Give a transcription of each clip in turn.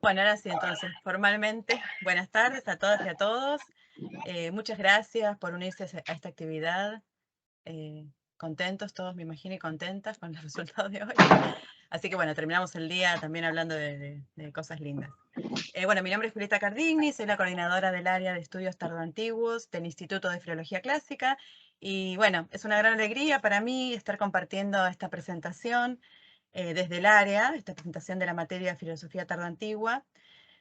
Bueno, ahora sí, entonces, formalmente, buenas tardes a todas y a todos. Muchas gracias por unirse a esta actividad. Eh, Contentos todos, me imagino, y contentas con el resultado de hoy. Así que bueno, terminamos el día también hablando de cosas lindas. Bueno, mi nombre es Julieta Cardigni, soy la coordinadora del área de estudios tardoantiguos del Instituto de Filología Clásica. Y bueno, es una gran alegría para mí estar compartiendo esta presentación desde el área, esta presentación de la materia de Filosofía Tardoantigua.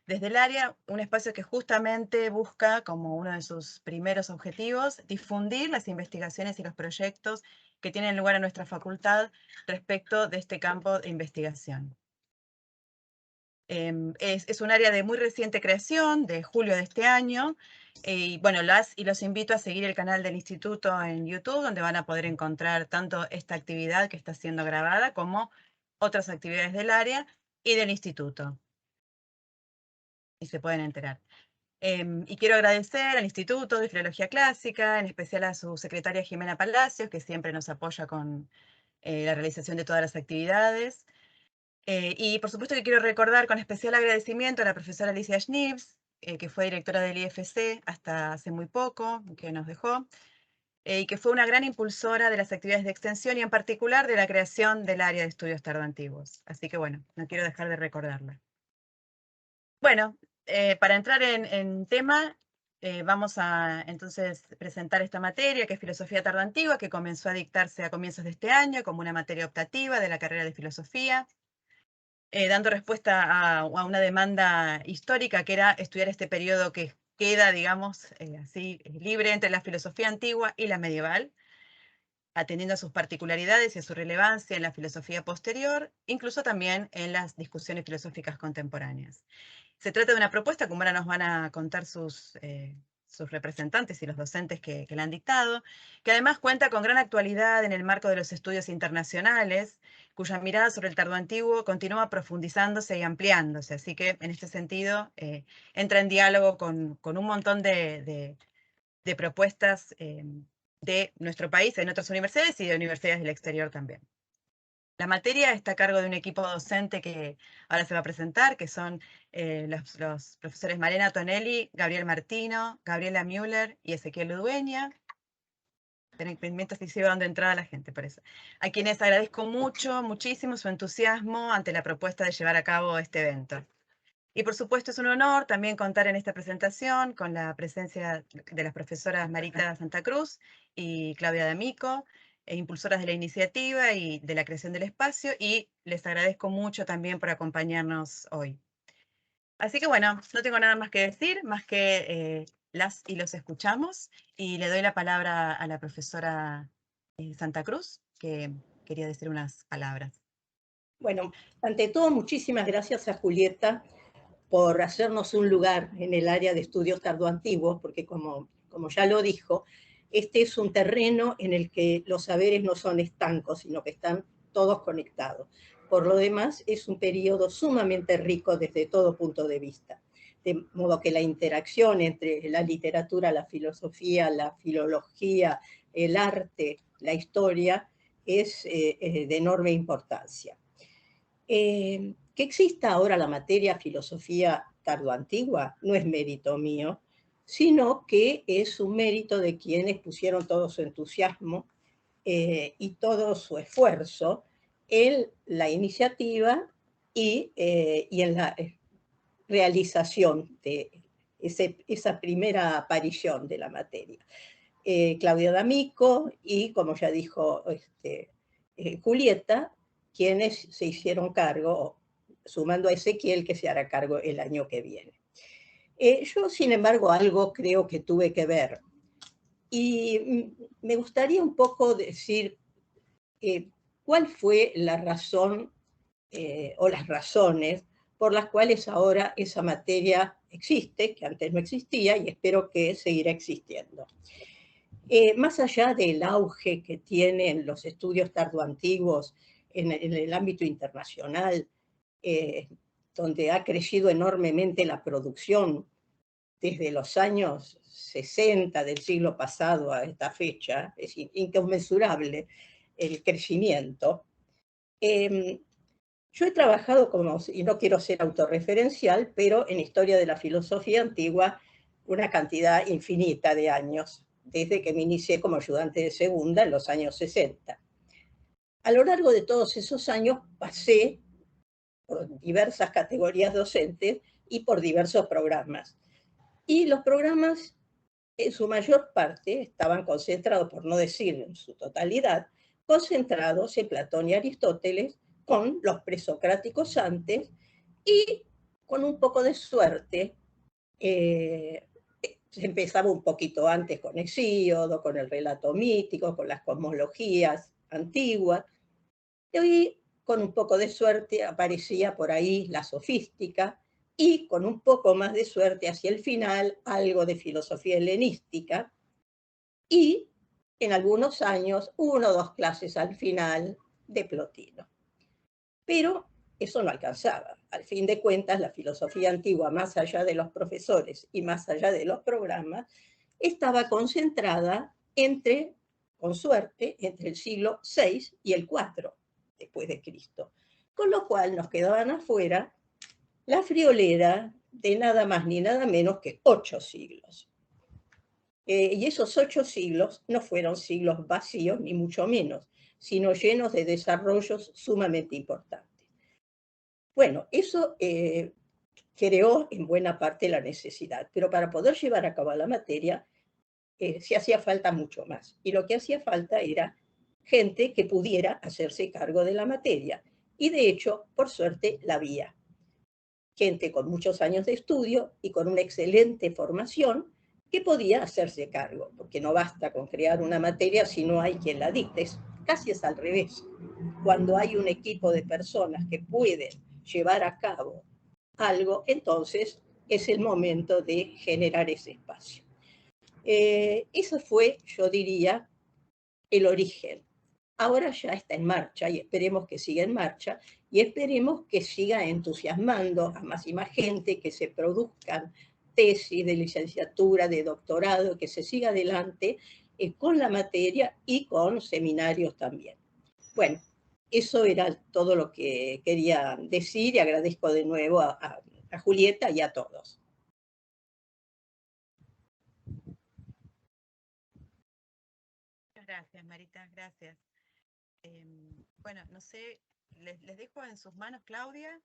Desde el área, un espacio que justamente busca, como uno de sus primeros objetivos, difundir las investigaciones y los proyectos que tienen lugar en nuestra facultad respecto de este campo de investigación. Es un área de muy reciente creación, de julio de este año, y bueno, los invito a seguir el canal del instituto en YouTube, donde van a poder encontrar tanto esta actividad que está siendo grabada como otras actividades del área y del instituto. Y se pueden enterar. Y quiero agradecer al Instituto de Filología Clásica, en especial a su secretaria Jimena Palacios, que siempre nos apoya con la realización de todas las actividades. Y por supuesto que quiero recordar con especial agradecimiento a la profesora Alicia Schnips, que fue directora del IFC hasta hace muy poco, que nos dejó, y que fue una gran impulsora de las actividades de extensión y en particular de la creación del área de estudios tardoantiguos. Así que bueno, no quiero dejar de recordarla. Bueno, para entrar en tema, vamos a entonces presentar esta materia, que es Filosofía Tardoantigua, que comenzó a dictarse a comienzos de este año como una materia optativa de la carrera de Filosofía, dando respuesta a una demanda histórica, que era estudiar este periodo que queda, digamos, libre entre la filosofía antigua y la medieval, atendiendo a sus particularidades y a su relevancia en la filosofía posterior, incluso también en las discusiones filosóficas contemporáneas. Se trata de una propuesta, como ahora nos van a contar sus representantes y los docentes que la han dictado, que además cuenta con gran actualidad en el marco de los estudios internacionales, cuya mirada sobre el tardoantiguo continúa profundizándose y ampliándose. Así que, en este sentido, entra en diálogo con un montón de propuestas de nuestro país en otras universidades y de universidades del exterior también. La materia está a cargo de un equipo docente que ahora se va a presentar, que son los profesores Malena Tonelli, Gabriel Martino, Gabriela Müller y Ezequiel Ludueña. Ten pendiente si sigo dando entrada a la gente, por eso. A quienes agradezco muchísimo su entusiasmo ante la propuesta de llevar a cabo este evento. Y por supuesto es un honor también contar en esta presentación con la presencia de las profesoras Marita Santa Cruz y Claudia D'Amico, impulsoras de la iniciativa y de la creación del espacio, y les agradezco mucho también por acompañarnos hoy. Así que bueno, no tengo nada más que decir, más que las y los escuchamos, y le doy la palabra a la profesora Santa Cruz, que quería decir unas palabras. Bueno, ante todo, muchísimas gracias a Julieta por hacernos un lugar en el área de estudios tardoantiguos, porque como ya lo dijo, este es un terreno en el que los saberes no son estancos, sino que están todos conectados. Por lo demás, es un periodo sumamente rico desde todo punto de vista. De modo que la interacción entre la literatura, la filosofía, la filología, el arte, la historia, es de enorme importancia. Que exista ahora la materia filosofía tardoantigua no es mérito mío, sino que es un mérito de quienes pusieron todo su entusiasmo y todo su esfuerzo en la iniciativa y en la realización de esa primera aparición de la materia. Claudia D'Amico y, como ya dijo Julieta, quienes se hicieron cargo, sumando a Ezequiel, que se hará cargo el año que viene. Yo, sin embargo, algo creo que tuve que ver. Y me gustaría un poco decir cuál fue la razón o las razones por las cuales ahora esa materia existe, que antes no existía, y espero que seguirá existiendo. Más allá del auge que tienen los estudios tardoantiguos en el ámbito internacional, donde ha crecido enormemente la producción desde los años 60 del siglo pasado a esta fecha, es inconmensurable el crecimiento. Yo he trabajado como, y no quiero ser autorreferencial, pero en historia de la filosofía antigua una cantidad infinita de años, desde que me inicié como ayudante de segunda en los años 60. A lo largo de todos esos años pasé por diversas categorías docentes y por diversos programas. Y los programas, en su mayor parte, estaban concentrados, por no decir en su totalidad, concentrados en Platón y Aristóteles, con los presocráticos antes y con un poco de suerte. Se empezaba un poquito antes con Hesíodo, con el relato mítico, con las cosmologías antiguas, y hoy, con un poco de suerte, aparecía por ahí la sofística, y con un poco más de suerte hacia el final, algo de filosofía helenística, y en algunos años, 1 o 2 clases al final de Plotino. Pero eso no alcanzaba. Al fin de cuentas, la filosofía antigua, más allá de los profesores y más allá de los programas, estaba concentrada entre, con suerte, entre el siglo VI y el IV después de Cristo. Con lo cual nos quedaban afuera la friolera de nada más ni nada menos que 8 siglos. Y esos 8 siglos no fueron siglos vacíos, ni mucho menos, sino llenos de desarrollos sumamente importantes. Bueno, eso creó en buena parte la necesidad, pero para poder llevar a cabo la materia se hacía falta mucho más. Y lo que hacía falta era gente que pudiera hacerse cargo de la materia. Y de hecho, por suerte, la había. Gente con muchos años de estudio y con una excelente formación que podía hacerse cargo, porque no basta con crear una materia si no hay quien la dicte. Casi es al revés. Cuando hay un equipo de personas que pueden llevar a cabo algo, entonces es el momento de generar ese espacio. Eso fue, yo diría, el origen. Ahora ya está en marcha y esperemos que siga en marcha y esperemos que siga entusiasmando a más y más gente, que se produzcan tesis de licenciatura, de doctorado, que se siga adelante con la materia y con seminarios también. Bueno, eso era todo lo que quería decir y agradezco de nuevo a Julieta y a todos. Gracias, Marita, gracias. Bueno, no sé, les dejo en sus manos, Claudia.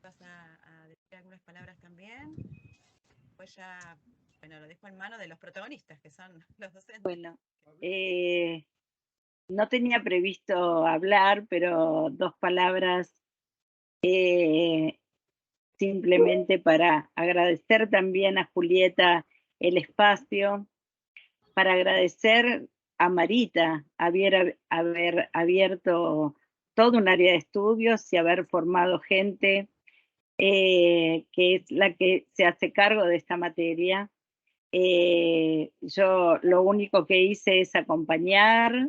Vas a decir algunas palabras también. Pues ya, bueno, lo dejo en manos de los protagonistas, que son los docentes. Bueno, no tenía previsto hablar, pero 2 palabras simplemente para agradecer también a Julieta el espacio, para agradecer a Marita haber abierto todo un área de estudios y haber formado gente que es la que se hace cargo de esta materia. Yo lo único que hice es acompañar,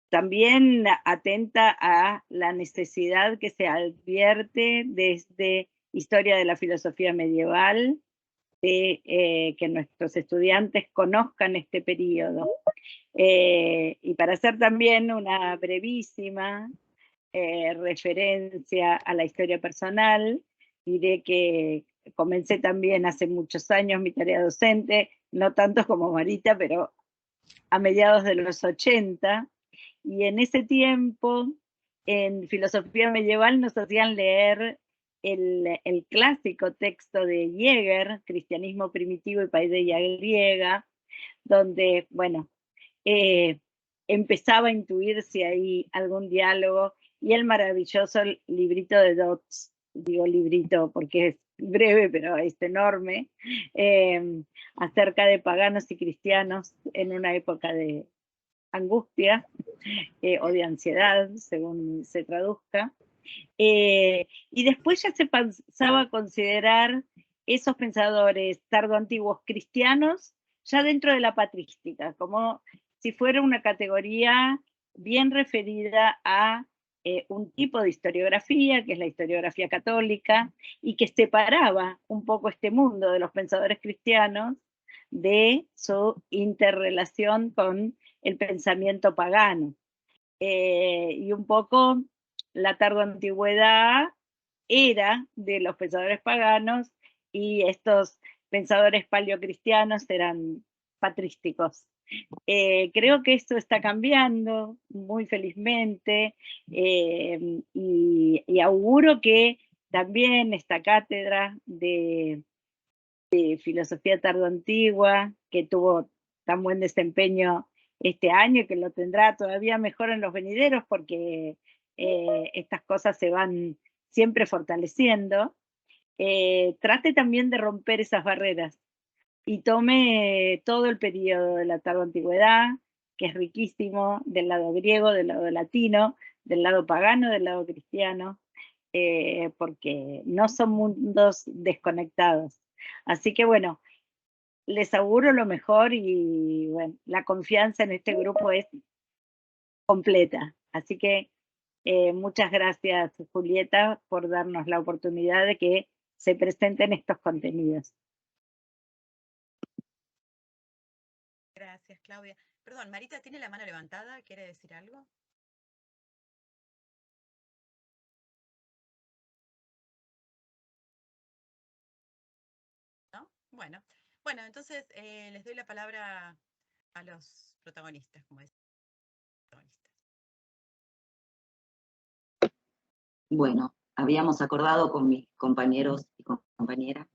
también atenta a la necesidad que se advierte desde Historia de la Filosofía Medieval, de que nuestros estudiantes conozcan este periodo. Y para hacer también una brevísima referencia a la historia personal, diré que comencé también hace muchos años mi tarea docente, no tanto como Marita, pero a mediados de los 80, y en ese tiempo, en filosofía medieval nos hacían leer el clásico texto de Jäger, Cristianismo primitivo y paideia griega, donde, bueno, empezaba a intuirse ahí algún diálogo, y el maravilloso librito de Dodds, digo librito porque es breve, pero es enorme, acerca de paganos y cristianos en una época de angustia o de ansiedad, según se traduzca. Y después ya se pasaba a considerar esos pensadores tardoantiguos cristianos ya dentro de la patrística, como si fuera una categoría bien referida a un tipo de historiografía, que es la historiografía católica, y que separaba un poco este mundo de los pensadores cristianos de su interrelación con el pensamiento pagano. y un poco la tardoantigüedad era de los pensadores paganos y estos pensadores paleocristianos eran patrísticos. Creo que esto está cambiando muy felizmente y auguro que también esta cátedra de filosofía tardoantigua, que tuvo tan buen desempeño este año y que lo tendrá todavía mejor en los venideros porque estas cosas se van siempre fortaleciendo, trate también de romper esas barreras y tome todo el periodo de la tardoantigüedad, que es riquísimo, del lado griego, del lado latino, del lado pagano, del lado cristiano, porque no son mundos desconectados. Así que bueno, les auguro lo mejor y bueno, la confianza en este grupo es completa. Así que muchas gracias, Julieta, por darnos la oportunidad de que se presenten estos contenidos. Gracias, Claudia. Perdón, Marita tiene la mano levantada, ¿quiere decir algo? ¿No? Bueno, entonces les doy la palabra a los protagonistas, como decía. Bueno, habíamos acordado con mis compañeros y compañeras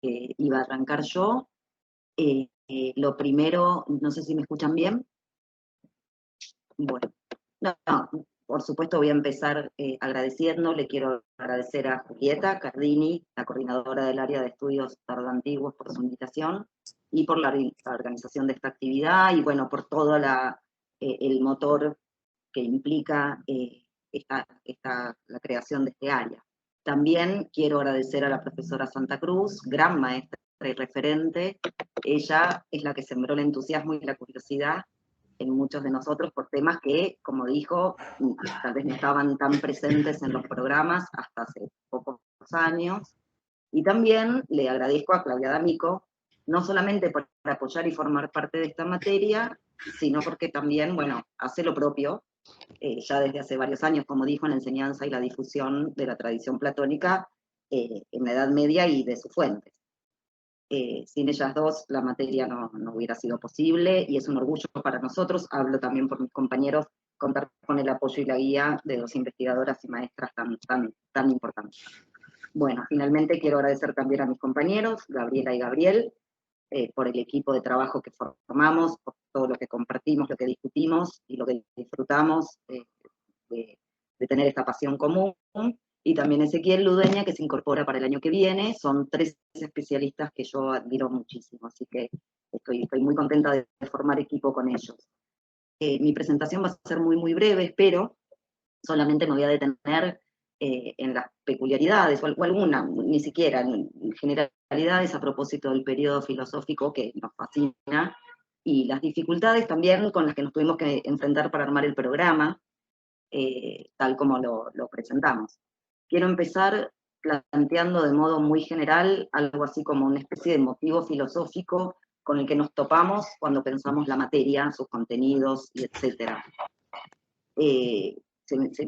que iba a arrancar yo. Lo primero, no sé si me escuchan bien. Bueno, no, por supuesto voy a empezar agradeciendo, le quiero agradecer a Julieta Cardini, la coordinadora del área de estudios tardoantiguos, por su invitación y por la organización de esta actividad y bueno, por todo el motor que implica la creación de este área. También quiero agradecer a la profesora Santa Cruz, gran maestra y referente. Ella es la que sembró el entusiasmo y la curiosidad en muchos de nosotros por temas que, como dijo, tal vez no estaban tan presentes en los programas hasta hace pocos años. Y también le agradezco a Claudia D'Amico, no solamente por apoyar y formar parte de esta materia, sino porque también, bueno, hace lo propio, ya desde hace varios años, como dijo, en la enseñanza y la difusión de la tradición platónica en la Edad Media y de sus fuentes. Sin ellas dos la materia no hubiera sido posible y es un orgullo para nosotros, hablo también por mis compañeros, contar con el apoyo y la guía de dos investigadoras y maestras tan importantes. Bueno, finalmente quiero agradecer también a mis compañeros, Gabriela y Gabriel, por el equipo de trabajo que formamos, por todo lo que compartimos, lo que discutimos y lo que disfrutamos de tener esta pasión común. Y también Ezequiel Ludueña, que se incorpora para el año que viene. Son 3 especialistas que yo admiro muchísimo, así que estoy muy contenta de formar equipo con ellos. Mi presentación va a ser muy breve, espero. Solamente me voy a detener en las peculiaridades, o alguna, ni siquiera, en generalidades a propósito del periodo filosófico que nos fascina, y las dificultades también con las que nos tuvimos que enfrentar para armar el programa, tal como lo presentamos. Quiero empezar planteando de modo muy general algo así como una especie de motivo filosófico con el que nos topamos cuando pensamos la materia, sus contenidos, y etc.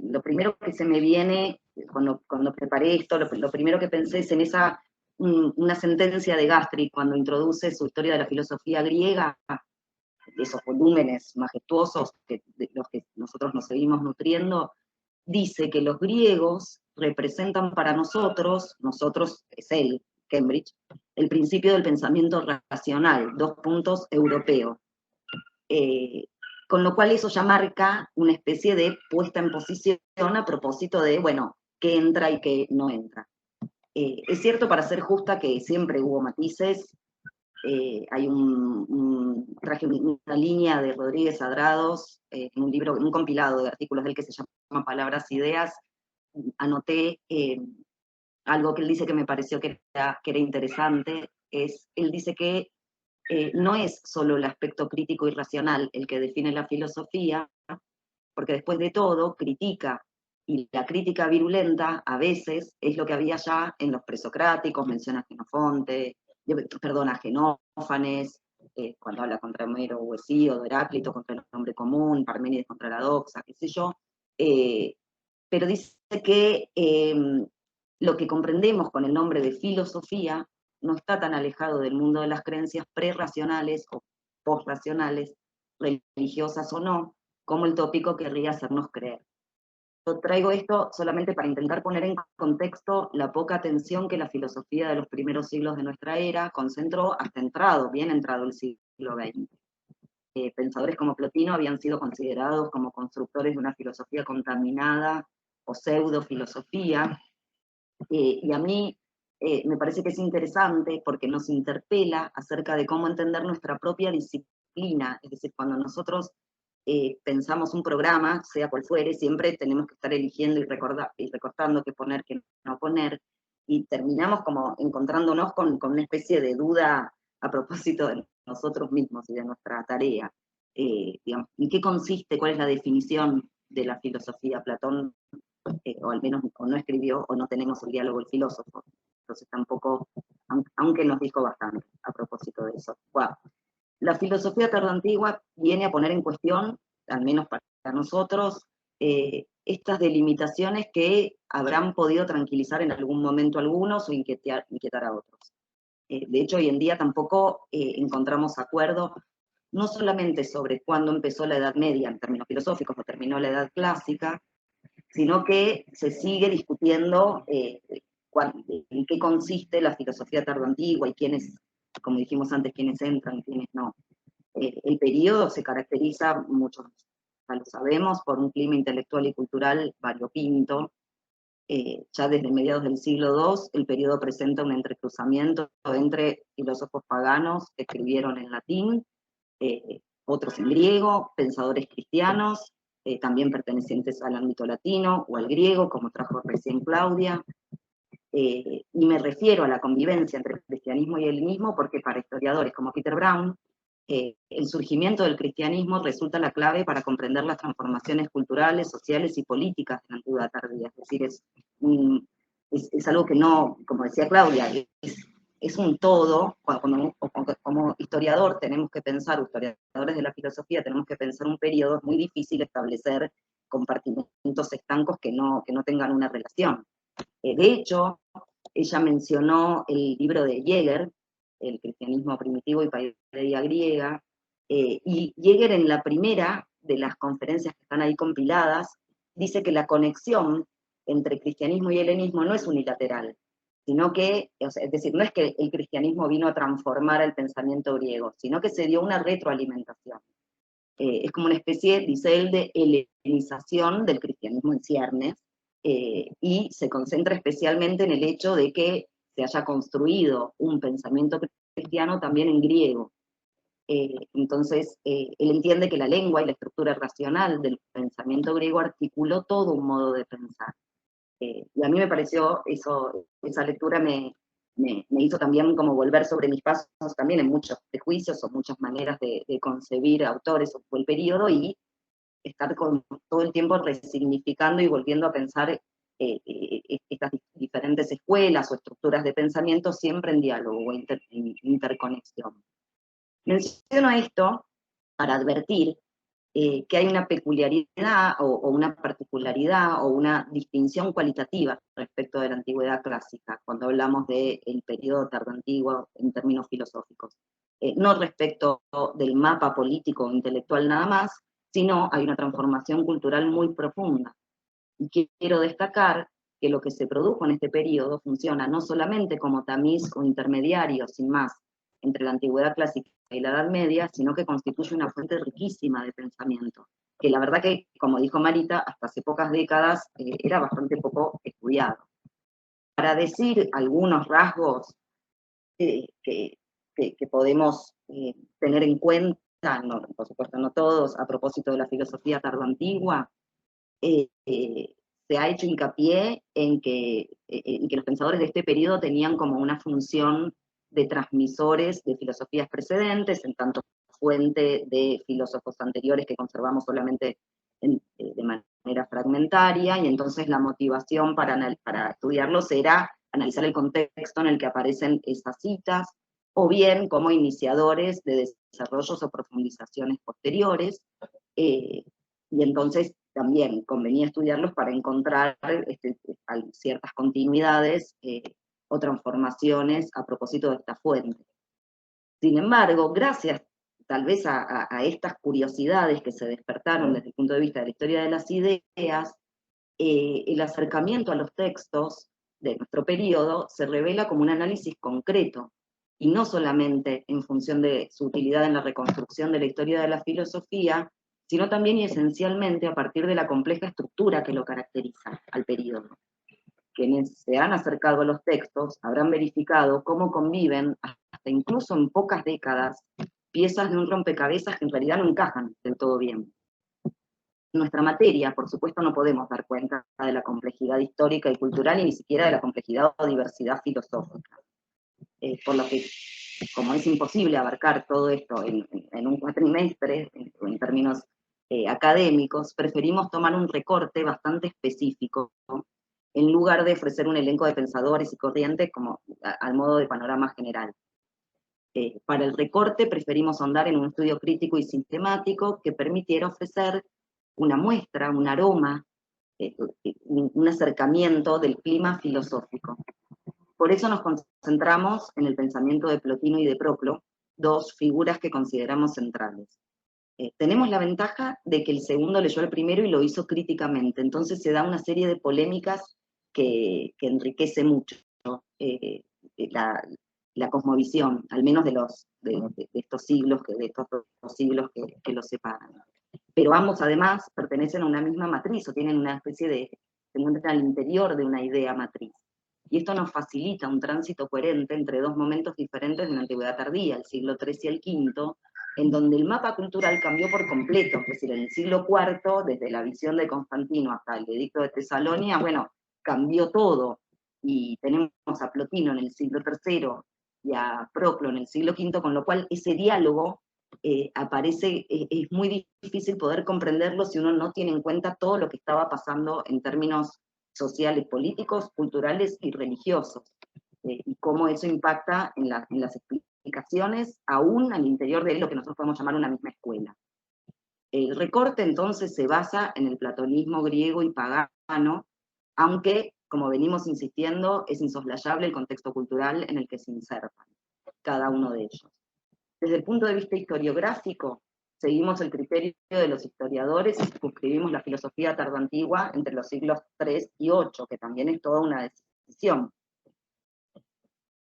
Lo primero que se me viene, cuando preparé esto, lo primero que pensé es en una sentencia de Gastri cuando introduce su historia de la filosofía griega, esos volúmenes majestuosos de los que nosotros nos seguimos nutriendo. Dice que los griegos representan para nosotros es él, Cambridge, el principio del pensamiento racional, europeo. Con lo cual eso ya marca una especie de puesta en posición a propósito de, bueno, qué entra y qué no entra. Es cierto, para ser justa, que siempre hubo matices. Hay traje una línea de Rodríguez Adrados, en un libro, un compilado de artículos de él que se llama Palabras Ideas. Anoté algo que él dice que me pareció que era interesante. Él dice que no es solo el aspecto crítico y racional el que define la filosofía, porque después de todo critica, y la crítica virulenta a veces es lo que había ya en los presocráticos, menciona a Xenofonte, a Genófanes, cuando habla contra Homero o Hesíodo, Heráclito contra el hombre común, Parménides contra la doxa, qué sé yo, pero dice que lo que comprendemos con el nombre de filosofía no está tan alejado del mundo de las creencias prerracionales o postracionales, religiosas o no, como el tópico querría hacernos creer. Yo traigo esto solamente para intentar poner en contexto la poca atención que la filosofía de los primeros siglos de nuestra era concentró hasta bien entrado el siglo XX. Pensadores como Plotino habían sido considerados como constructores de una filosofía contaminada o pseudo-filosofía, y a mí me parece que es interesante porque nos interpela acerca de cómo entender nuestra propia disciplina, es decir, cuando nosotros pensamos un programa, sea cual fuere, siempre tenemos que estar eligiendo y recortando qué poner, qué no poner, y terminamos como encontrándonos con una especie de duda a propósito de nosotros mismos y de nuestra tarea. Digamos, ¿en qué consiste, cuál es la definición de la filosofía? Platón, o al menos o no escribió, o no tenemos el diálogo del filósofo, entonces tampoco, aunque nos dijo bastante a propósito de eso. Wow. La filosofía tardoantigua viene a poner en cuestión, al menos para nosotros, estas delimitaciones que habrán podido tranquilizar en algún momento a algunos o inquietar a otros. De hecho, hoy en día tampoco encontramos acuerdo, no solamente sobre cuándo empezó la Edad Media en términos filosóficos o terminó la Edad Clásica, sino que se sigue discutiendo en qué consiste la filosofía tardoantigua y quiénes, como dijimos antes, quiénes entran y quiénes no. El periodo se caracteriza, muchos ya lo sabemos, por un clima intelectual y cultural variopinto. Ya desde mediados del siglo II, el periodo presenta un entrecruzamiento entre filósofos paganos que escribieron en latín, otros en griego, pensadores cristianos, también pertenecientes al ámbito latino o al griego, como trajo recién Claudia. Y me refiero a la convivencia entre el cristianismo y el helenismo porque para historiadores como Peter Brown, el surgimiento del cristianismo resulta la clave para comprender las transformaciones culturales, sociales y políticas de la antigüedad tardía. Es decir, es algo que no, como decía Claudia, es un todo. Como historiador tenemos que pensar, historiadores de la filosofía, tenemos que pensar un periodo. Es muy difícil establecer compartimentos estancos que no tengan una relación. De hecho, ella mencionó el libro de Jäger, El cristianismo primitivo y paideia griega, y Jäger en la primera de las conferencias que están ahí compiladas, dice que la conexión entre cristianismo y helenismo no es unilateral, sino que, es decir, no es que el cristianismo vino a transformar el pensamiento griego, sino que se dio una retroalimentación. Es como una especie, dice él, de helenización del cristianismo en ciernes, y se concentra especialmente en el hecho de que se haya construido un pensamiento cristiano también en griego. Entonces, él entiende que la lengua y la estructura racional del pensamiento griego articuló todo un modo de pensar. Y a mí me pareció, esa lectura me hizo también como volver sobre mis pasos también en muchos prejuicios o muchas maneras de concebir autores o el periodo, y estar todo el tiempo resignificando y volviendo a pensar estas diferentes escuelas o estructuras de pensamiento siempre en diálogo o en interconexión. Menciono esto para advertir que hay una peculiaridad o una particularidad o una distinción cualitativa respecto de la antigüedad clásica, cuando hablamos del periodo tardoantiguo en términos filosóficos. No respecto del mapa político o intelectual nada más, sino hay una transformación cultural muy profunda. Y quiero destacar que lo que se produjo en este periodo funciona no solamente como tamiz o intermediario, sin más, entre la antigüedad clásica y la Edad Media, sino que constituye una fuente riquísima de pensamiento, que la verdad que, como dijo Marita, hasta hace pocas décadas era bastante poco estudiado. Para decir algunos rasgos que podemos tener en cuenta, no, por supuesto no todos, a propósito de la filosofía tardoantigua, se ha hecho hincapié en que los pensadores de este periodo tenían como una función de transmisores de filosofías precedentes, en tanto fuente de filósofos anteriores que conservamos solamente de manera fragmentaria, y entonces la motivación para estudiarlos era analizar el contexto en el que aparecen esas citas, o bien como iniciadores de desarrollos o profundizaciones posteriores, y entonces también convenía estudiarlos para encontrar ciertas continuidades o transformaciones a propósito de esta fuente. Sin embargo, gracias tal vez a estas curiosidades que se despertaron desde el punto de vista de la historia de las ideas, el acercamiento a los textos de nuestro periodo se revela como un análisis concreto, y no solamente en función de su utilidad en la reconstrucción de la historia de la filosofía, sino también y esencialmente a partir de la compleja estructura que lo caracteriza al periodo. Quienes se han acercado a los textos habrán verificado cómo conviven, hasta incluso en pocas décadas, piezas de un rompecabezas que en realidad no encajan del todo bien. En nuestra materia, por supuesto, no podemos dar cuenta de la complejidad histórica y cultural, y ni siquiera de la complejidad o diversidad filosófica. Por lo que, como es imposible abarcar todo esto en un cuatrimestre, en términos académicos, preferimos tomar un recorte bastante específico, ¿no?, en lugar de ofrecer un elenco de pensadores y corrientes como al modo de panorama general. Para el recorte preferimos ahondar en un estudio crítico y sistemático que permitiera ofrecer una muestra, un aroma, un acercamiento del clima filosófico. Por eso nos concentramos en el pensamiento de Plotino y de Proclo, dos figuras que consideramos centrales. Tenemos la ventaja de que el segundo leyó el primero y lo hizo críticamente, entonces se da una serie de polémicas que enriquece mucho la cosmovisión, al menos de estos siglos, de estos dos siglos que los separan. Pero ambos además pertenecen a una misma matriz, o tienen una especie se encuentran al interior de una idea matriz. Y esto nos facilita un tránsito coherente entre dos momentos diferentes de la antigüedad tardía, el siglo III y el V, en donde el mapa cultural cambió por completo. Es decir, en el siglo IV, desde la visión de Constantino hasta el edicto de Tesalonia, bueno, cambió todo. Y tenemos a Plotino en el siglo III y a Proclo en el siglo V, con lo cual ese diálogo es muy difícil poder comprenderlo si uno no tiene en cuenta todo lo que estaba pasando en términos sociales, políticos, culturales y religiosos, y cómo eso impacta en las explicaciones, aún al interior de lo que nosotros podemos llamar una misma escuela. El recorte entonces se basa en el platonismo griego y pagano, aunque, como venimos insistiendo, es insoslayable el contexto cultural en el que se insertan cada uno de ellos. Desde el punto de vista historiográfico, seguimos el criterio de los historiadores y circunscribimos la filosofía tardoantigua entre los siglos III y VIII, que también es toda una decisión.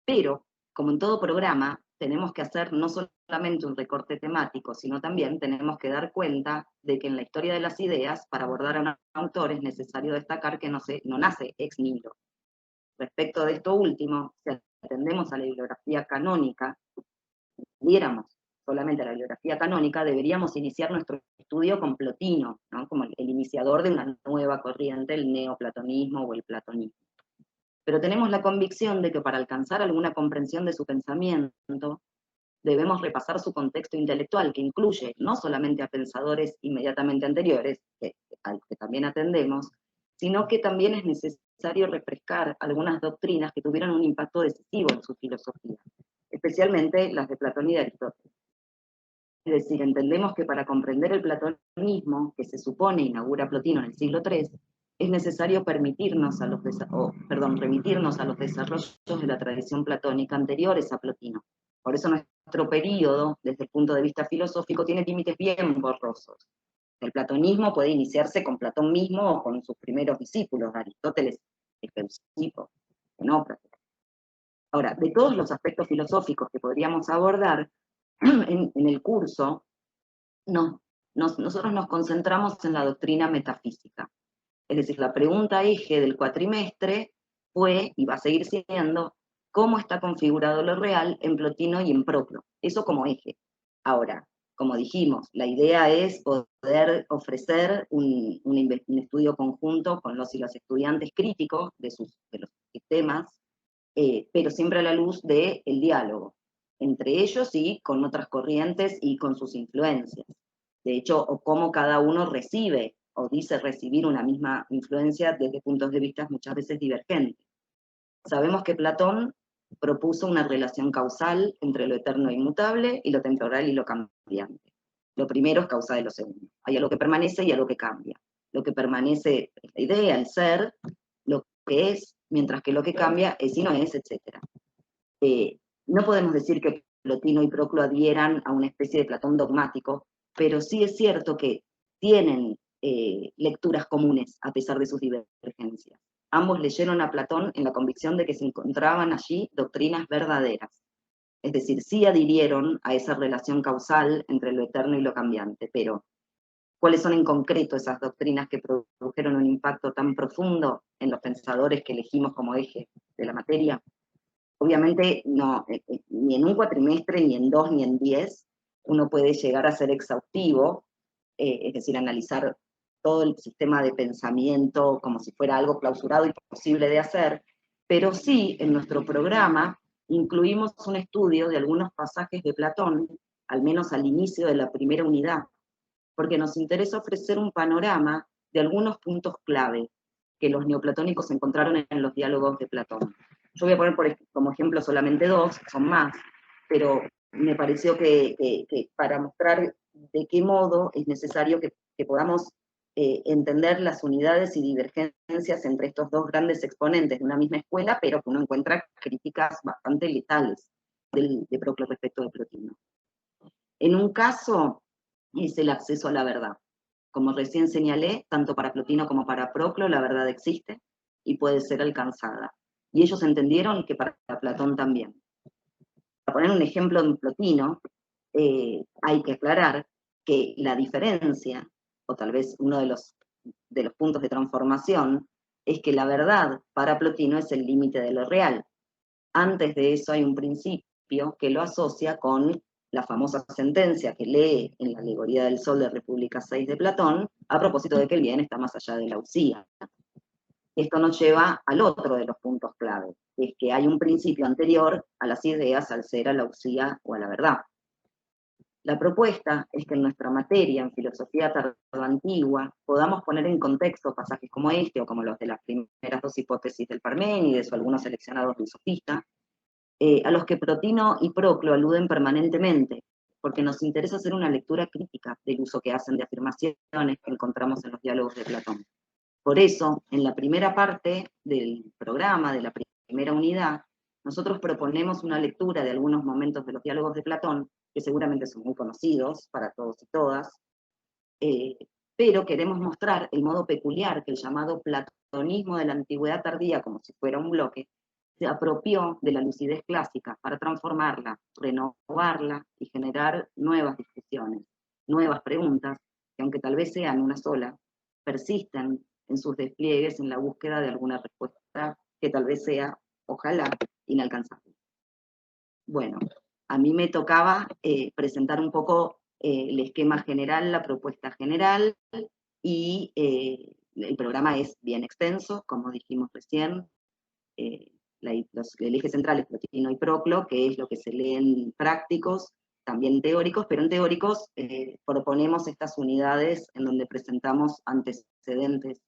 Pero, como en todo programa, tenemos que hacer no solamente un recorte temático, sino también tenemos que dar cuenta de que en la historia de las ideas, para abordar a un autor, es necesario destacar que no nace ex nihilo. Respecto de esto último, si atendemos a la bibliografía canónica, diéramos solamente la bibliografía canónica, deberíamos iniciar nuestro estudio con Plotino, ¿no?, como el iniciador de una nueva corriente, el neoplatonismo o el platonismo. Pero tenemos la convicción de que para alcanzar alguna comprensión de su pensamiento, debemos repasar su contexto intelectual, que incluye no solamente a pensadores inmediatamente anteriores, al que también atendemos, sino que también es necesario refrescar algunas doctrinas que tuvieron un impacto decisivo en su filosofía, especialmente las de Platón y de Aristóteles. Es decir, entendemos que para comprender el platonismo, que se supone inaugura Plotino en el siglo III, es necesario remitirnos a los desarrollos de la tradición platónica anteriores a Plotino. Por eso nuestro periodo, desde el punto de vista filosófico, tiene límites bien borrosos. El platonismo puede iniciarse con Platón mismo o con sus primeros discípulos, Aristóteles, Leucipo, Xenócrates. Ahora, de todos los aspectos filosóficos que podríamos abordar en el curso, nosotros nos concentramos en la doctrina metafísica. Es decir, la pregunta eje del cuatrimestre fue, y va a seguir siendo, ¿cómo está configurado lo real en Plotino y en Proclo? Eso como eje. Ahora, como dijimos, la idea es poder ofrecer un estudio conjunto con los y las estudiantes críticos de los temas, pero siempre a la luz del diálogo entre ellos y con otras corrientes y con sus influencias. De hecho, o cómo cada uno recibe o dice recibir una misma influencia desde puntos de vista muchas veces divergentes. Sabemos que Platón propuso una relación causal entre lo eterno e inmutable y lo temporal y lo cambiante. Lo primero es causa de lo segundo. Hay algo que permanece y algo que cambia. Lo que permanece es la idea, el ser, lo que es, mientras que lo que cambia es y no es, etc. No podemos decir que Plotino y Proclo adhieran a una especie de Platón dogmático, pero sí es cierto que tienen lecturas comunes a pesar de sus divergencias. Ambos leyeron a Platón en la convicción de que se encontraban allí doctrinas verdaderas. Es decir, sí adhirieron a esa relación causal entre lo eterno y lo cambiante, pero ¿cuáles son en concreto esas doctrinas que produjeron un impacto tan profundo en los pensadores que elegimos como eje de la materia? Obviamente, no, ni en un cuatrimestre, ni en 2, ni en 10, uno puede llegar a ser exhaustivo, es decir, analizar todo el sistema de pensamiento como si fuera algo clausurado y imposible de hacer, pero sí, en nuestro programa, incluimos un estudio de algunos pasajes de Platón, al menos al inicio de la primera unidad, porque nos interesa ofrecer un panorama de algunos puntos clave que los neoplatónicos encontraron en los diálogos de Platón. Yo voy a poner como ejemplo solamente 2, son más, pero me pareció que para mostrar de qué modo es necesario que podamos entender las unidades y divergencias entre estos dos grandes exponentes de una misma escuela, pero que uno encuentra críticas bastante letales de Proclo respecto de Plotino. En un caso es el acceso a la verdad. Como recién señalé, tanto para Plotino como para Proclo la verdad existe y puede ser alcanzada. Y ellos entendieron que para Platón también. Para poner un ejemplo en Plotino, hay que aclarar que la diferencia, o tal vez uno de los puntos de transformación, es que la verdad para Plotino es el límite de lo real. Antes de eso hay un principio que lo asocia con la famosa sentencia que lee en la Alegoría del Sol de República 6 de Platón, a propósito de que el bien está más allá de la usía. Esto nos lleva al otro de los puntos clave, que es que hay un principio anterior a las ideas, al ser, a la usía o a la verdad. La propuesta es que en nuestra materia, en filosofía tardoantigua, podamos poner en contexto pasajes como este, o como los de las primeras 2 hipótesis del Parménides, o algunos seleccionados del Sofista, a los que Plotino y Proclo aluden permanentemente, porque nos interesa hacer una lectura crítica del uso que hacen de afirmaciones que encontramos en los diálogos de Platón. Por eso, en la primera parte del programa, de la primera unidad, nosotros proponemos una lectura de algunos momentos de los diálogos de Platón, que seguramente son muy conocidos para todos y todas, pero queremos mostrar el modo peculiar que el llamado platonismo de la antigüedad tardía, como si fuera un bloque, se apropió de la lucidez clásica para transformarla, renovarla y generar nuevas discusiones, nuevas preguntas, que aunque tal vez sean una sola, persisten en sus despliegues en la búsqueda de alguna respuesta que tal vez sea, ojalá, inalcanzable. Bueno, a mí me tocaba presentar un poco el esquema general, la propuesta general, y el programa es bien extenso, como dijimos recién. El eje central es Plotino y Proclo, que es lo que se lee en prácticos, también teóricos, pero en teóricos proponemos estas unidades en donde presentamos antecedentes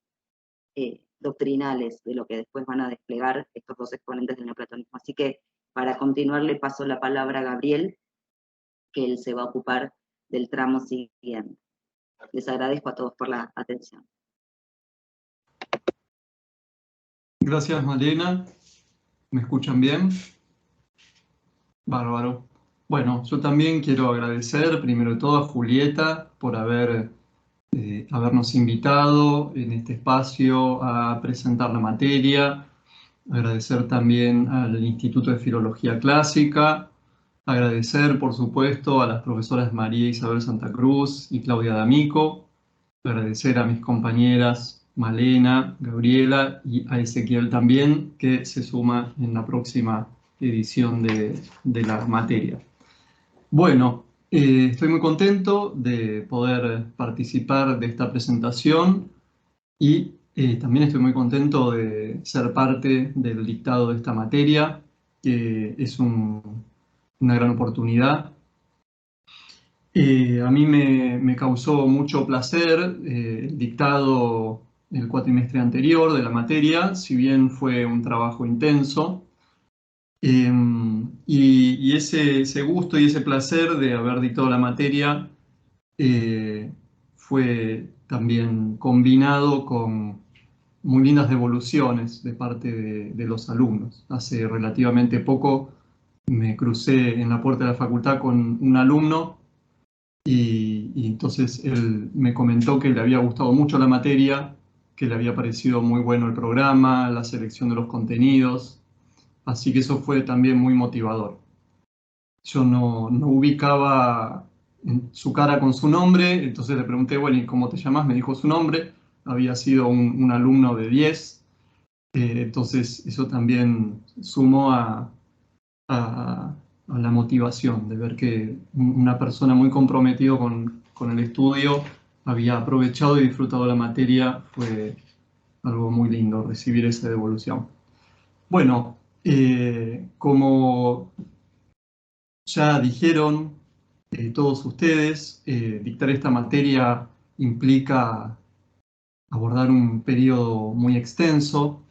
doctrinales de lo que después van a desplegar estos 2 exponentes del neoplatonismo. Así que, para continuar, le paso la palabra a Gabriel, que él se va a ocupar del tramo siguiente. Les agradezco a todos por la atención. Gracias, Malena. ¿Me escuchan bien? Bárbaro. Bueno, yo también quiero agradecer primero de todo a Julieta por habernos invitado en este espacio a presentar la materia. Agradecer también al Instituto de Filología Clásica. Agradecer, por supuesto, a las profesoras María Isabel Santa Cruz y Claudia D'Amico. Agradecer a mis compañeras Malena, Gabriela y a Ezequiel también, que se suma en la próxima edición de la materia. Bueno, estoy muy contento de poder participar de esta presentación y también estoy muy contento de ser parte del dictado de esta materia, que es una gran oportunidad. A mí me causó mucho placer el dictado el cuatrimestre anterior de la materia, si bien fue un trabajo intenso. Y ese gusto y ese placer de haber dictado la materia fue también combinado con muy lindas devoluciones de parte de los alumnos. Hace relativamente poco me crucé en la puerta de la facultad con un alumno y entonces él me comentó que le había gustado mucho la materia, que le había parecido muy bueno el programa, la selección de los contenidos, así que eso fue también muy motivador. Yo no ubicaba en su cara con su nombre, entonces le pregunté, bueno, ¿y cómo te llamas? Me dijo su nombre, había sido un alumno de 10, entonces eso también sumó a la motivación de ver que una persona muy comprometida con el estudio había aprovechado y disfrutado la materia. Fue algo muy lindo recibir esa devolución. Bueno, como ya dijeron todos ustedes, dictar esta materia implica abordar un periodo muy extenso.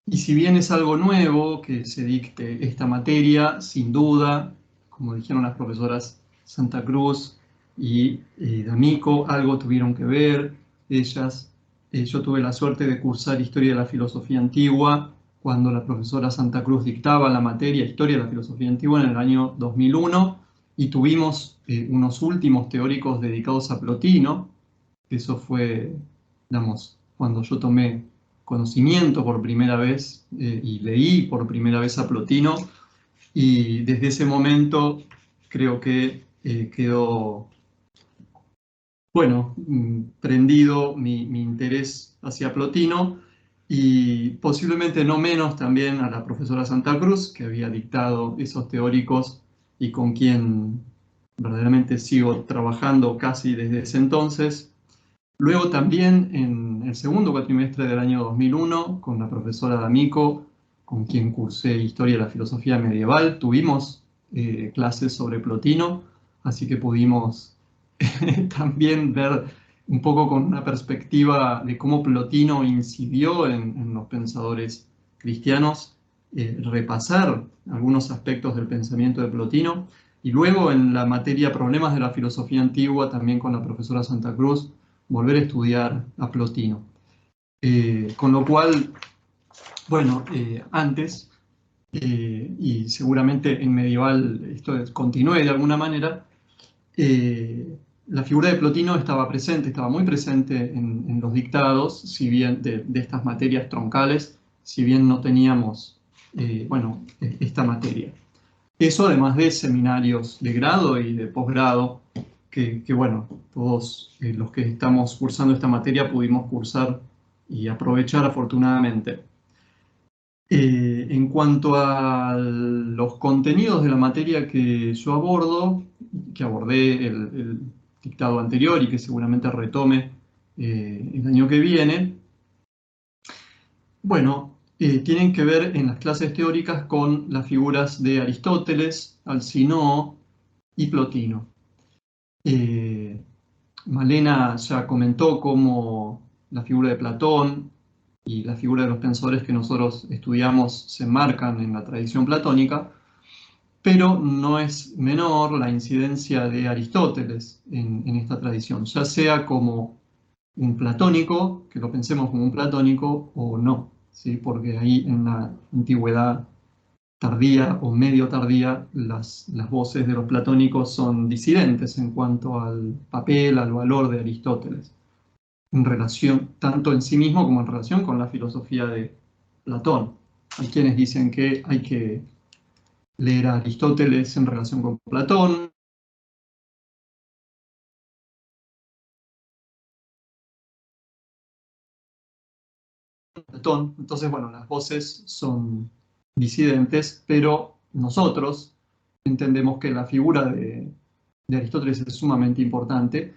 Y si bien es algo nuevo que se dicte esta materia, sin duda, como dijeron las profesoras Santa Cruz y D'Amico, algo tuvieron que ver ellas. Yo tuve la suerte de cursar Historia de la Filosofía Antigua cuando la profesora Santa Cruz dictaba la materia Historia de la Filosofía Antigua en el año 2001 y tuvimos unos últimos teóricos dedicados a Plotino. Eso fue, digamos, cuando yo tomé conocimiento por primera vez y leí por primera vez a Plotino, y desde ese momento creo que quedó, bueno, prendido mi interés hacia Plotino, y posiblemente no menos también a la profesora Santa Cruz, que había dictado esos teóricos y con quien verdaderamente sigo trabajando casi desde ese entonces. Luego también en el segundo cuatrimestre del año 2001, con la profesora D'Amico, con quien cursé Historia de la Filosofía Medieval, tuvimos clases sobre Plotino, así que pudimos también ver un poco con una perspectiva de cómo Plotino incidió en los pensadores cristianos, repasar algunos aspectos del pensamiento de Plotino, y luego en la materia Problemas de la Filosofía Antigua, también con la profesora Santa Cruz, volver a estudiar a Plotino. Con lo cual, bueno, antes, y seguramente en medieval esto continúe de alguna manera, la figura de Plotino estaba presente, estaba muy presente en los dictados, si bien de estas materias troncales, si bien no teníamos, bueno, esta materia. Eso además de seminarios de grado y de posgrado, que bueno, todos los que estamos cursando esta materia pudimos cursar y aprovechar afortunadamente. En cuanto a los contenidos de la materia que yo abordo, que abordé el dictado anterior y que seguramente retome el año que viene, bueno, tienen que ver en las clases teóricas con las figuras de Aristóteles, Alcinoo y Plotino. Malena ya comentó cómo la figura de Platón y la figura de los pensadores que nosotros estudiamos se enmarcan en la tradición platónica, pero no es menor la incidencia de Aristóteles en esta tradición, ya sea como un platónico, que lo pensemos como un platónico o no, ¿sí? Porque ahí en la antigüedad tardía o medio tardía, las voces de los platónicos son disidentes en cuanto al papel, al valor de Aristóteles, en relación, tanto en sí mismo como en relación con la filosofía de Platón. Hay quienes dicen que hay que leer a Aristóteles en relación con Platón. Entonces, bueno, las voces son disidentes, pero nosotros entendemos que la figura de Aristóteles es sumamente importante,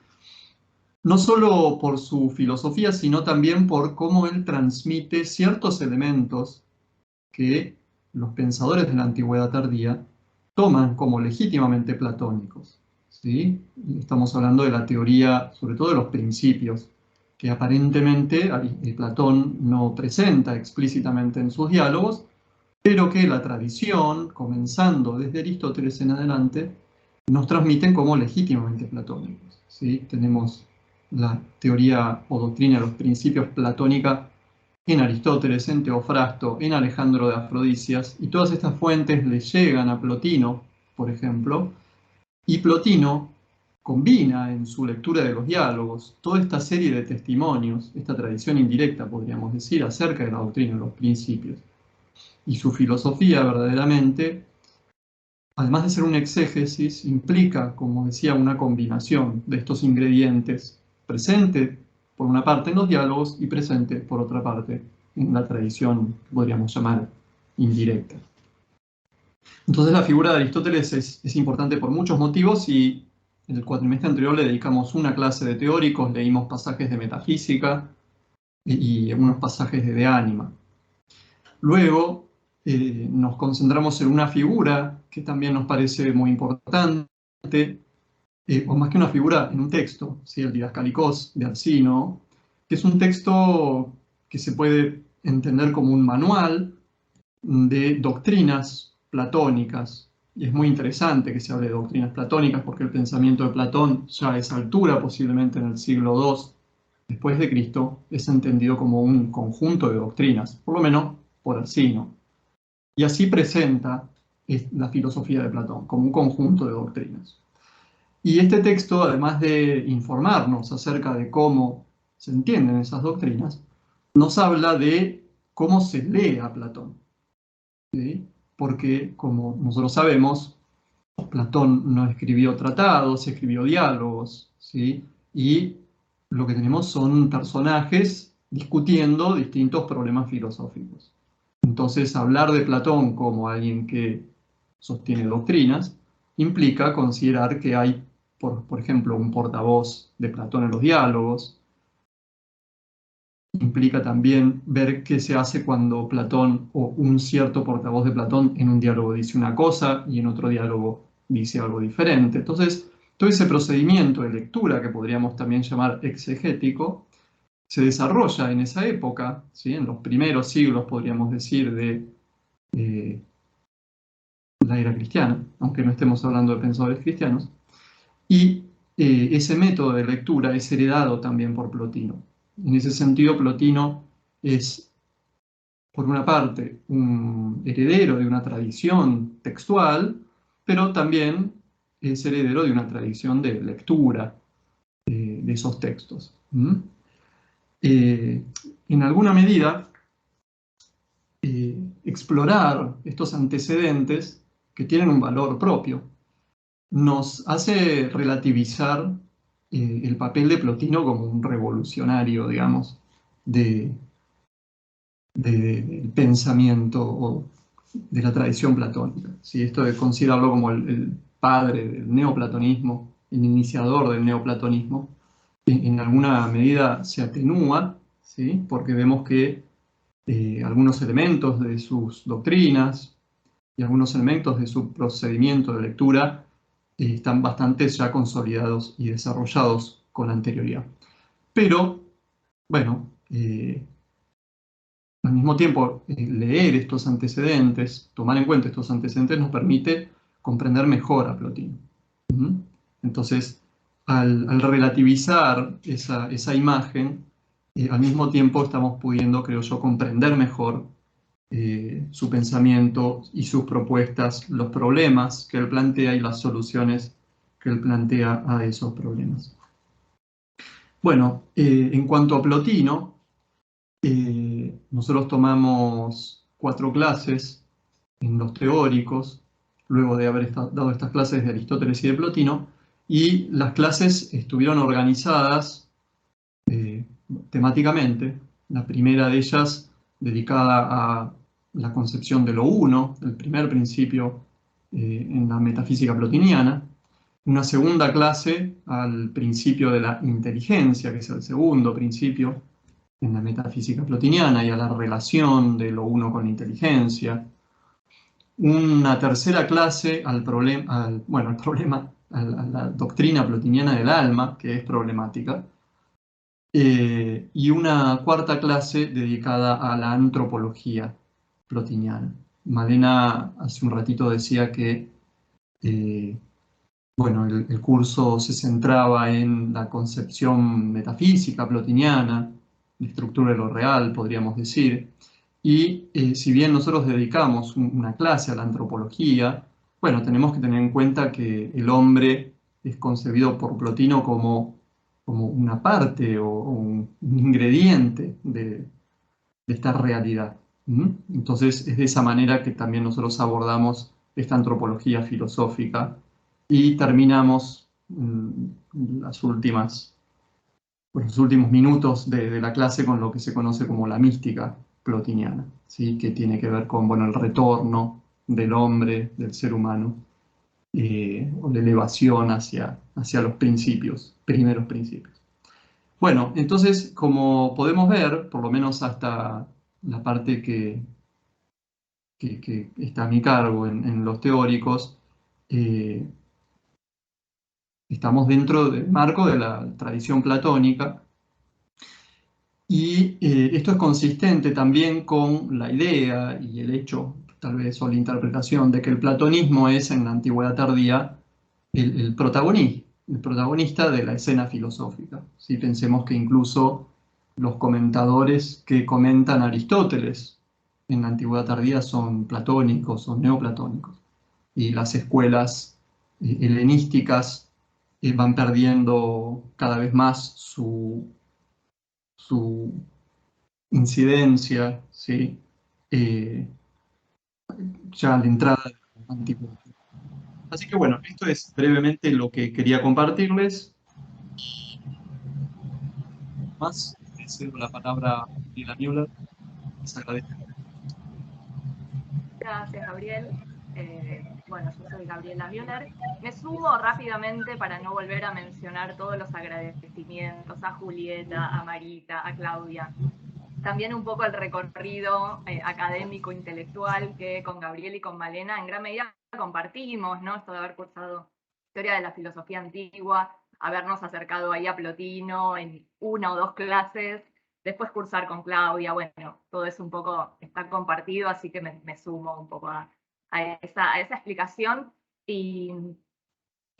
no solo por su filosofía, sino también por cómo él transmite ciertos elementos que los pensadores de la antigüedad tardía toman como legítimamente platónicos, ¿sí? Estamos hablando de la teoría, sobre todo de los principios, que aparentemente Platón no presenta explícitamente en sus diálogos, pero que la tradición, comenzando desde Aristóteles en adelante, nos transmiten como legítimamente platónicos, ¿sí? Tenemos la teoría o doctrina de los principios platónica en Aristóteles, en Teofrasto, en Alejandro de Afrodisias, y todas estas fuentes le llegan a Plotino, por ejemplo, y Plotino combina en su lectura de los diálogos toda esta serie de testimonios, esta tradición indirecta, podríamos decir, acerca de la doctrina de los principios. Y su filosofía verdaderamente, además de ser un exégesis, implica, como decía, una combinación de estos ingredientes, presente por una parte en los diálogos y presente por otra parte en la tradición que podríamos llamar indirecta. Entonces la figura de Aristóteles es importante por muchos motivos y en el cuatrimestre anterior le dedicamos una clase de teóricos, leímos pasajes de metafísica y unos pasajes de ánima. Luego nos concentramos en una figura que también nos parece muy importante, o más que una figura, en un texto, ¿sí? El Didascalicós de Alcino, que es un texto que se puede entender como un manual de doctrinas platónicas. Y es muy interesante que se hable de doctrinas platónicas porque el pensamiento de Platón ya a esa altura, posiblemente en el siglo II después de Cristo, es entendido como un conjunto de doctrinas, por lo menos por Alcino. Y así presenta la filosofía de Platón como un conjunto de doctrinas. Y este texto, además de informarnos acerca de cómo se entienden esas doctrinas, nos habla de cómo se lee a Platón, ¿sí? Porque, como nosotros sabemos, Platón no escribió tratados, escribió diálogos, ¿sí? Y lo que tenemos son personajes discutiendo distintos problemas filosóficos. Entonces, hablar de Platón como alguien que sostiene doctrinas implica considerar que hay, por ejemplo, un portavoz de Platón en los diálogos. Implica también ver qué se hace cuando Platón o un cierto portavoz de Platón en un diálogo dice una cosa y en otro diálogo dice algo diferente. Entonces, todo ese procedimiento de lectura, que podríamos también llamar exegético, se desarrolla en esa época, ¿sí? En los primeros siglos, podríamos decir, de la era cristiana, aunque no estemos hablando de pensadores cristianos, y ese método de lectura es heredado también por Plotino. En ese sentido, Plotino es, por una parte, un heredero de una tradición textual, pero también es heredero de una tradición de lectura de esos textos. En alguna medida, explorar estos antecedentes que tienen un valor propio nos hace relativizar el papel de Plotino como un revolucionario, digamos, del pensamiento o de la tradición platónica. ¿Sí? Esto de considerarlo como el padre del neoplatonismo, el iniciador del neoplatonismo, en alguna medida se atenúa, ¿sí? Porque vemos que algunos elementos de sus doctrinas y algunos elementos de su procedimiento de lectura están bastante ya consolidados y desarrollados con anterioridad. Pero, bueno, al mismo tiempo, leer estos antecedentes, tomar en cuenta estos antecedentes, nos permite comprender mejor a Plotino. Entonces, al relativizar esa imagen, al mismo tiempo estamos pudiendo, creo yo, comprender mejor su pensamiento y sus propuestas, los problemas que él plantea y las soluciones que él plantea a esos problemas. Bueno, en cuanto a Plotino, nosotros tomamos 4 clases en los teóricos, luego de haber dado estas clases de Aristóteles y de Plotino, y las clases estuvieron organizadas temáticamente. La primera de ellas dedicada a la concepción de lo uno, el primer principio en la metafísica plotiniana. Una segunda clase al principio de la inteligencia, que es el segundo principio en la metafísica plotiniana, y a la relación de lo uno con la inteligencia. Una tercera clase a la doctrina plotiniana del alma, que es problemática. y una cuarta clase dedicada a la antropología plotiniana. Malena hace un ratito decía que bueno, el curso se centraba en la concepción metafísica plotiniana, la estructura de lo real, podríamos decir, y si bien nosotros dedicamos una clase a la antropología, bueno, tenemos que tener en cuenta que el hombre es concebido por Plotino como una parte o un ingrediente de esta realidad. Entonces, es de esa manera que también nosotros abordamos esta antropología filosófica y terminamos los últimos minutos de la clase con lo que se conoce como la mística plotiniana, ¿sí? Que tiene que ver con, bueno, el retorno del hombre, del ser humano, o la elevación hacia los principios, primeros principios. Bueno, entonces, como podemos ver, por lo menos hasta la parte que está a mi cargo en los teóricos, eh, estamos dentro del marco de la tradición platónica y esto es consistente también con la idea y el hecho, tal vez, o la interpretación de que el platonismo es en la antigüedad tardía el protagonista de la escena filosófica. ¿Sí? Pensemos que incluso los comentadores que comentan a Aristóteles en la antigüedad tardía son platónicos o neoplatónicos. Y las escuelas helenísticas van perdiendo cada vez más su incidencia, ¿sí? Ya a la entrada de la antigüedad. Así que bueno, esto es brevemente lo que quería compartirles. Más, le cedo la palabra a Gabriela Müller. Les agradezco. Gracias, Gabriel. Bueno, yo soy Gabriela Müller. Me sumo rápidamente para no volver a mencionar todos los agradecimientos a Julieta, a Marita, a Claudia. También un poco el recorrido académico, intelectual que con Gabriel y con Malena en gran medida compartimos, ¿no? Esto de haber cursado Historia de la Filosofía Antigua, habernos acercado ahí a Plotino en una o dos clases, después cursar con Claudia, bueno, todo eso un poco está compartido, así que me sumo un poco a esa explicación. Y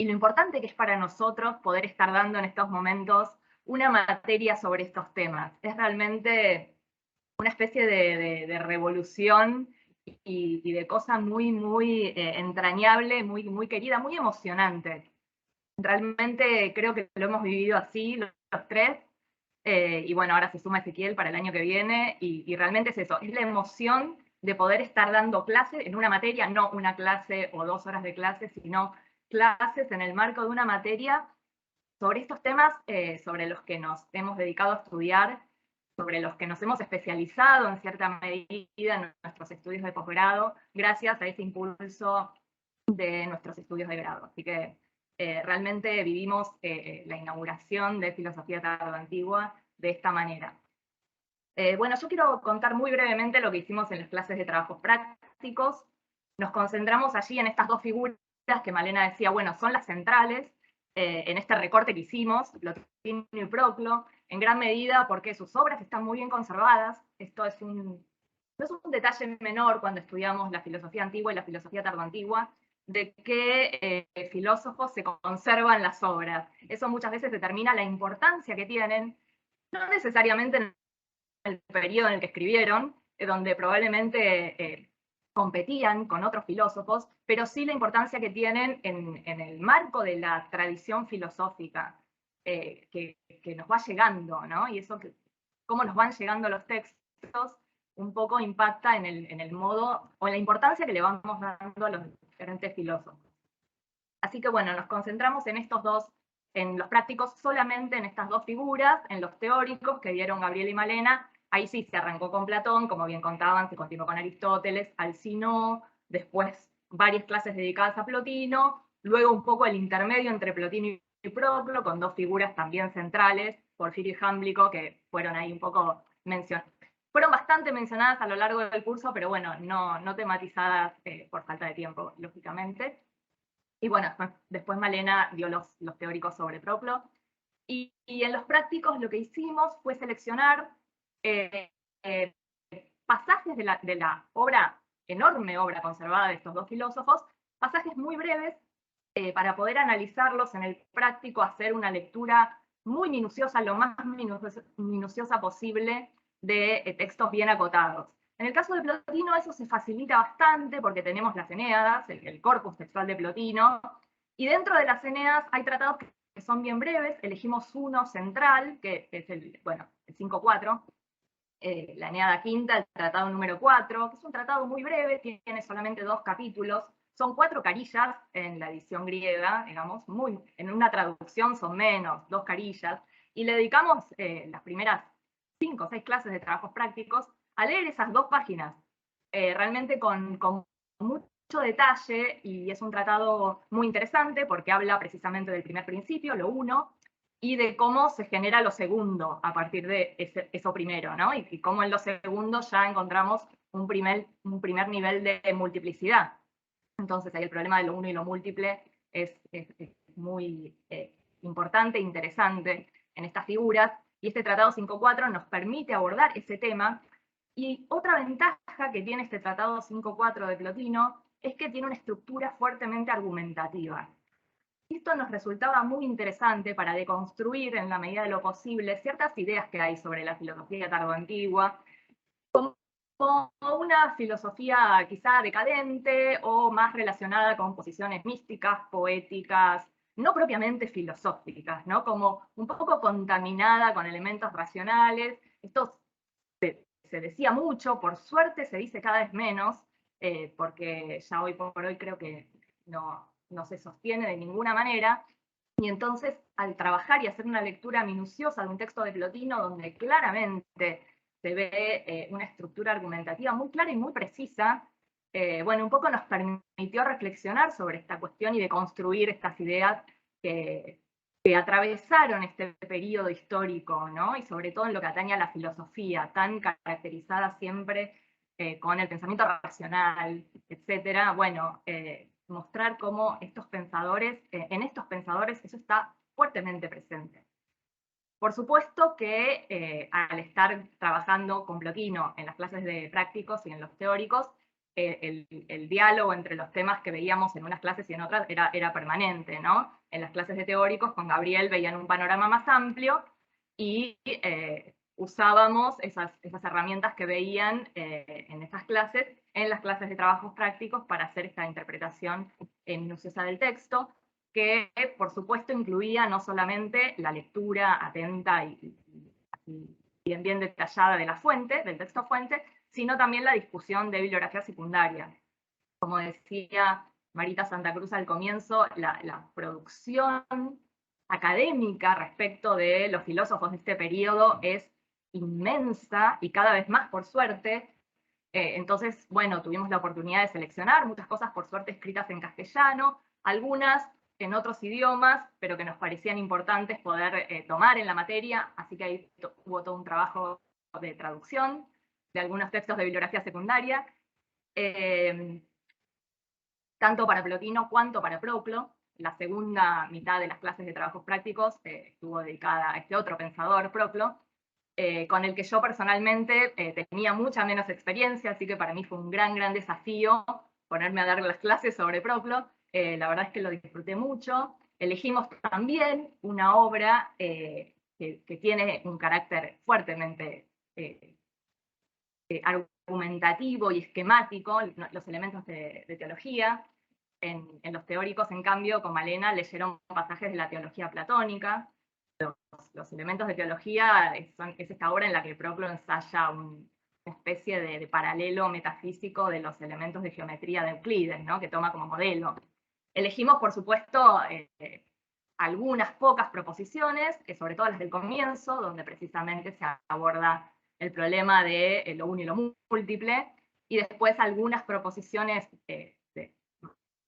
lo importante que es para nosotros poder estar dando en estos momentos una materia sobre estos temas. Es realmente una especie de revolución y de cosa muy, muy entrañable, muy, muy querida, muy emocionante. Realmente creo que lo hemos vivido así los tres. Y bueno, ahora se suma Ezequiel para el año que viene, y realmente es eso, es la emoción de poder estar dando clases en una materia, no una clase o 2 horas de clase, sino clases en el marco de una materia sobre estos temas sobre los que nos hemos dedicado a estudiar, sobre los que nos hemos especializado en cierta medida en nuestros estudios de posgrado, gracias a ese impulso de nuestros estudios de grado. Así que realmente vivimos la inauguración de Filosofía Tardoantigua de esta manera. Bueno, yo quiero contar muy brevemente lo que hicimos en las clases de trabajos prácticos. Nos concentramos allí en estas dos figuras que Malena decía, bueno, son las centrales en este recorte que hicimos, Plotino y Proclo, en gran medida porque sus obras están muy bien conservadas. Esto es no es un detalle menor cuando estudiamos la filosofía antigua y la filosofía tardoantigua, de que filósofos se conservan las obras. Eso muchas veces determina la importancia que tienen, no necesariamente en el periodo en el que escribieron, donde probablemente competían con otros filósofos, pero sí la importancia que tienen en el marco de la tradición filosófica que nos va llegando, ¿no? Y eso, cómo nos van llegando los textos, un poco impacta en el modo, o en la importancia que le vamos dando a los diferentes filósofos. Así que bueno, nos concentramos en estos dos, en los prácticos solamente en estas dos figuras, en los teóricos que dieron Gabriel y Malena. Ahí sí se arrancó con Platón, como bien contaban, se continuó con Aristóteles, Alcinó, después varias clases dedicadas a Plotino, luego un poco el intermedio entre Plotino y Proclo, con dos figuras también centrales, Porfirio y Jámblico, que fueron ahí un poco mencionadas. Fueron bastante mencionadas a lo largo del curso, pero bueno, no tematizadas por falta de tiempo, lógicamente. Y bueno, después Malena dio los teóricos sobre Proclo. Y en los prácticos lo que hicimos fue seleccionar pasajes de la obra, enorme obra conservada de estos dos filósofos, pasajes muy breves para poder analizarlos en el práctico, hacer una lectura muy minuciosa, lo más minuciosa posible de textos bien acotados. En el caso de Plotino eso se facilita bastante porque tenemos las Eneadas, el corpus textual de Plotino, y dentro de las Eneadas hay tratados que son bien breves. Elegimos uno central, que es el 5.4, la Eneada Quinta, el tratado número 4, que es un tratado muy breve, tiene solamente 2 capítulos, son 4 carillas en la edición griega, digamos, en una traducción son menos, 2 carillas, y le dedicamos las primeras 5 o 6 clases de trabajos prácticos a leer esas 2 páginas, realmente con mucho detalle, y es un tratado muy interesante porque habla precisamente del primer principio, lo 1, y de cómo se genera lo segundo a partir de eso primero, ¿no? Y cómo en lo segundo ya encontramos un primer nivel de multiplicidad. Entonces ahí el problema de lo uno y lo múltiple es muy importante e interesante en estas figuras, y este Tratado 5.4 nos permite abordar ese tema. Y otra ventaja que tiene este Tratado 5.4 de Plotino es que tiene una estructura fuertemente argumentativa. Esto nos resultaba muy interesante para deconstruir en la medida de lo posible ciertas ideas que hay sobre la filosofía tardoantigua, como una filosofía quizá decadente o más relacionada con posiciones místicas, poéticas, no propiamente filosóficas, ¿no? Como un poco contaminada con elementos racionales. Esto se decía mucho, por suerte se dice cada vez menos, porque ya hoy por hoy creo que no se sostiene de ninguna manera. Y entonces, al trabajar y hacer una lectura minuciosa de un texto de Plotino, donde claramente se ve una estructura argumentativa muy clara y muy precisa, bueno, un poco nos permitió reflexionar sobre esta cuestión y de construir estas ideas que atravesaron este periodo histórico, ¿no? Y sobre todo en lo que atañe a la filosofía, tan caracterizada siempre con el pensamiento racional, etcétera. Bueno, mostrar cómo estos pensadores, en estos pensadores eso está fuertemente presente. Por supuesto que al estar trabajando con Plotino en las clases de prácticos y en los teóricos, el diálogo entre los temas que veíamos en unas clases y en otras era permanente, ¿no? En las clases de teóricos con Gabriel veían un panorama más amplio y usábamos esas herramientas que veían en esas clases, en las clases de trabajos prácticos para hacer esta interpretación minuciosa del texto, que por supuesto incluía no solamente la lectura atenta y bien detallada de la fuente, del texto fuente, sino también la discusión de bibliografía secundaria. Como decía Marita Santa Cruz al comienzo, la producción académica respecto de los filósofos de este periodo es inmensa y cada vez más, por suerte. Entonces, bueno, tuvimos la oportunidad de seleccionar muchas cosas, por suerte, escritas en castellano, algunas en otros idiomas, pero que nos parecían importantes poder tomar en la materia, así que ahí hubo todo un trabajo de traducción de algunos textos de bibliografía secundaria, tanto para Plotino cuanto para Proclo. La segunda mitad de las clases de trabajos prácticos estuvo dedicada a este otro pensador, Proclo, con el que yo personalmente tenía mucha menos experiencia, así que para mí fue un gran desafío ponerme a dar las clases sobre Proclo. La verdad es que lo disfruté mucho. Elegimos también una obra que tiene un carácter fuertemente argumentativo y esquemático, los elementos de teología. En los teóricos, en cambio, con Malena leyeron pasajes de la teología platónica. Los elementos de teología es esta obra en la que Proclo ensaya una especie de paralelo metafísico de los elementos de geometría de Euclides, ¿no? Que toma como modelo. Elegimos, por supuesto, algunas pocas proposiciones, sobre todo las del comienzo, donde precisamente se aborda el problema de lo uno y lo múltiple, y después algunas proposiciones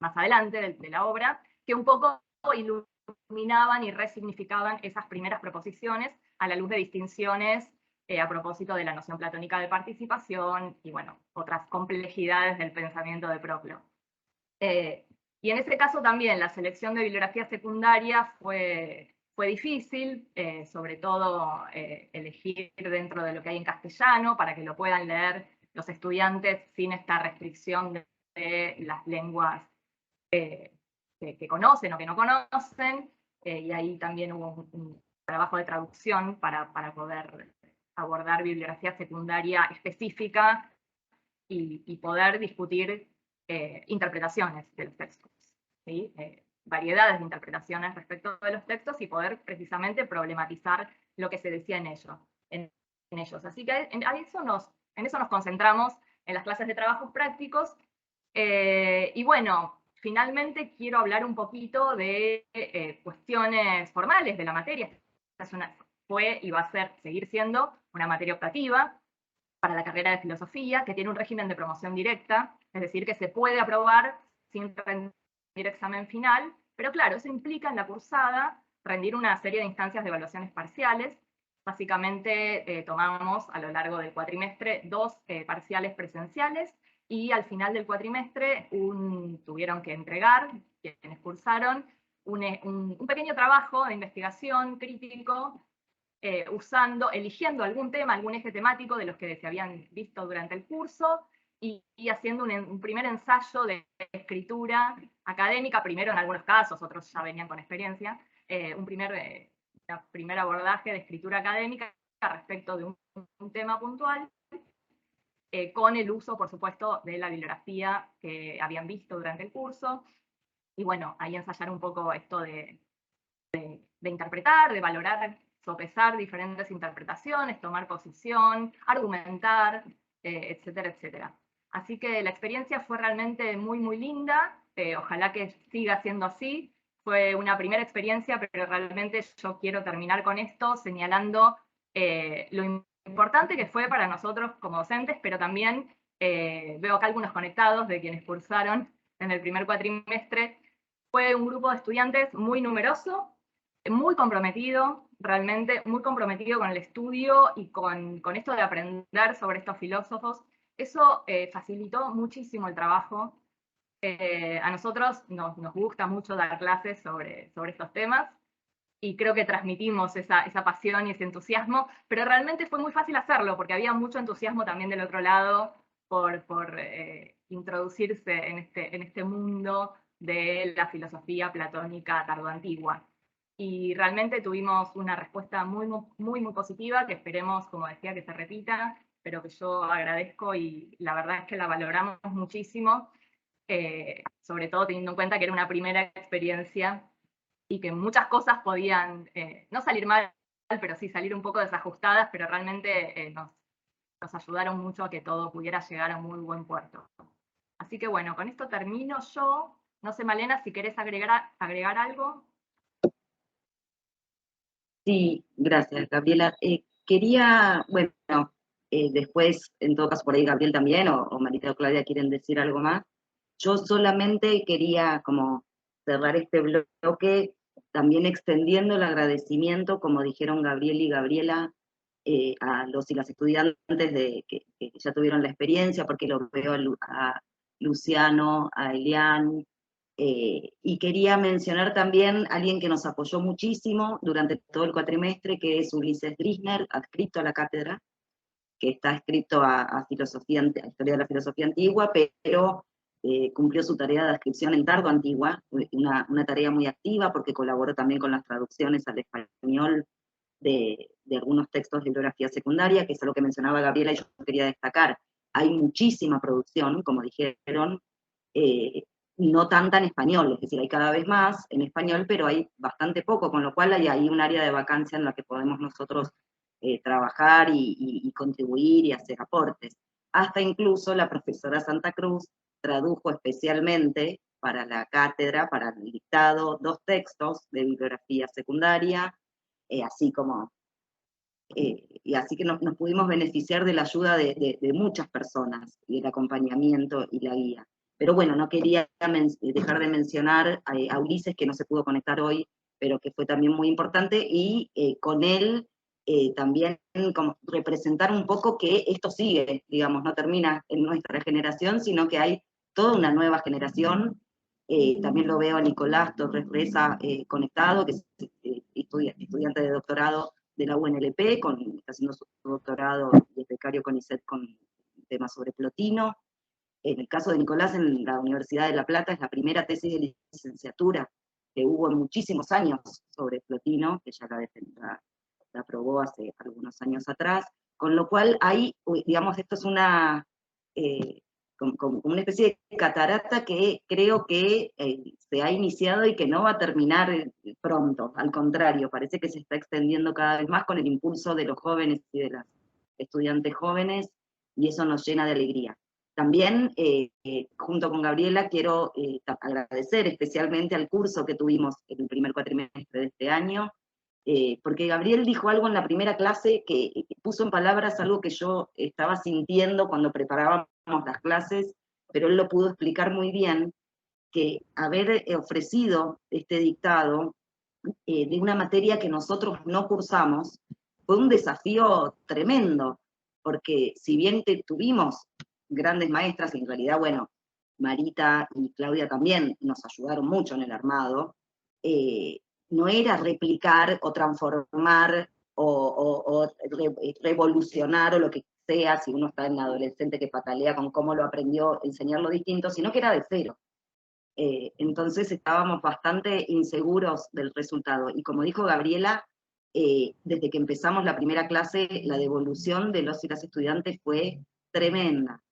más adelante de la obra, que un poco iluminaban y resignificaban esas primeras proposiciones a la luz de distinciones a propósito de la noción platónica de participación y, bueno, otras complejidades del pensamiento de Proclo. Y en ese caso también la selección de bibliografía secundaria fue fue difícil, sobre todo elegir dentro de lo que hay en castellano para que lo puedan leer los estudiantes sin esta restricción de las lenguas que conocen o que no conocen, y ahí también hubo un trabajo de traducción para poder abordar bibliografía secundaria específica y poder discutir interpretaciones de los textos, ¿sí? Variedades de interpretaciones respecto de los textos y poder precisamente problematizar lo que se decía en ellos. Así que en eso nos concentramos en las clases de trabajos prácticos. Y bueno, finalmente quiero hablar un poquito de cuestiones formales de la materia. Fue y va a seguir siendo una materia optativa para la carrera de filosofía, que tiene un régimen de promoción directa, es decir, que se puede aprobar sin rendir examen final, pero claro, eso implica en la cursada rendir una serie de instancias de evaluaciones parciales. Básicamente tomamos a lo largo del cuatrimestre 2 parciales presenciales, y al final del cuatrimestre tuvieron que entregar, quienes cursaron, un pequeño trabajo de investigación crítico, eligiendo algún tema, algún eje temático de los que se habían visto durante el curso, y haciendo un primer ensayo de escritura académica, primero en algunos casos, otros ya venían con experiencia, un primer abordaje de escritura académica respecto de un tema puntual, con el uso, por supuesto, de la bibliografía que habían visto durante el curso. Y bueno, ahí ensayar un poco esto de interpretar, de valorar, sopesar diferentes interpretaciones, tomar posición, argumentar, etcétera, etcétera. Así que la experiencia fue realmente muy, muy linda. Ojalá que siga siendo así. Fue una primera experiencia, pero realmente yo quiero terminar con esto señalando lo importante que fue para nosotros como docentes, pero también veo acá algunos conectados de quienes cursaron en el primer cuatrimestre. Fue un grupo de estudiantes muy numeroso, muy comprometido, realmente muy comprometido con el estudio y con esto de aprender sobre estos filósofos. Eso facilitó muchísimo el trabajo. A nosotros nos gusta mucho dar clases sobre estos temas, y creo que transmitimos esa pasión y ese entusiasmo, pero realmente fue muy fácil hacerlo, porque había mucho entusiasmo también del otro lado por introducirse en este mundo de la filosofía platónica tardoantigua. Y realmente tuvimos una respuesta muy, muy, muy positiva, que esperemos, como decía, que se repita, pero que yo agradezco, y la verdad es que la valoramos muchísimo, sobre todo teniendo en cuenta que era una primera experiencia y que muchas cosas podían no salir mal, pero sí salir un poco desajustadas, pero realmente nos ayudaron mucho a que todo pudiera llegar a un muy buen puerto. Así que bueno, con esto termino yo. No sé, Malena, si querés agregar algo. Sí, gracias, Gabriela. Quería, bueno, después, en todo caso, por ahí Gabriel también, o Marita o Claudia quieren decir algo más. Yo solamente quería como cerrar este bloque también extendiendo el agradecimiento, como dijeron Gabriel y Gabriela, a los y las estudiantes que ya tuvieron la experiencia, porque lo veo a Luciano, a Elian, y quería mencionar también a alguien que nos apoyó muchísimo durante todo el cuatrimestre, que es Ulises Drisner, adscrito a la cátedra, que está adscrito a Historia de la Filosofía Antigua, pero cumplió su tarea de adscripción en Tardo Antigua, una tarea muy activa, porque colaboró también con las traducciones al español de algunos textos de bibliografía secundaria, que es algo que mencionaba Gabriela y yo quería destacar. Hay muchísima producción, como dijeron, no tanta en español, es decir, hay cada vez más en español, pero hay bastante poco, con lo cual hay ahí un área de vacancia en la que podemos nosotros trabajar y contribuir y hacer aportes. Hasta incluso la profesora Santa Cruz tradujo especialmente para la cátedra, para el dictado, 2 textos de bibliografía secundaria, así que nos pudimos beneficiar de la ayuda de muchas personas, y el acompañamiento y la guía. Pero bueno, no quería dejar de mencionar a Ulises, que no se pudo conectar hoy, pero que fue también muy importante, y con él también como representar un poco que esto sigue, digamos, no termina en nuestra generación, sino que hay toda una nueva generación. También lo veo a Nicolás Torres Reza conectado, que es estudiante de doctorado de la UNLP, está haciendo su doctorado y es becario con ISET con temas sobre Plotino. En el caso de Nicolás, en la Universidad de La Plata, es la primera tesis de licenciatura que hubo en muchísimos años sobre Plotino, que ya la aprobó hace algunos años atrás, con lo cual hay, digamos, esto es como una especie de catarata que creo que se ha iniciado y que no va a terminar pronto, al contrario, parece que se está extendiendo cada vez más con el impulso de los jóvenes y de las estudiantes jóvenes, y eso nos llena de alegría. También, junto con Gabriela, quiero agradecer especialmente al curso que tuvimos en el primer cuatrimestre de este año, porque Gabriel dijo algo en la primera clase que puso en palabras algo que yo estaba sintiendo cuando preparábamos las clases, pero él lo pudo explicar muy bien, que haber ofrecido este dictado de una materia que nosotros no cursamos fue un desafío tremendo, porque si bien tuvimos grandes maestras, y en realidad, bueno, Marita y Claudia también nos ayudaron mucho en el armado, no era replicar o transformar o revolucionar o lo que sea, si uno está en la adolescente que patalea con cómo lo aprendió, enseñarlo distinto, sino que era de cero. Entonces estábamos bastante inseguros del resultado. Y como dijo Gabriela, desde que empezamos la primera clase, la devolución de los y las estudiantes fue tremenda.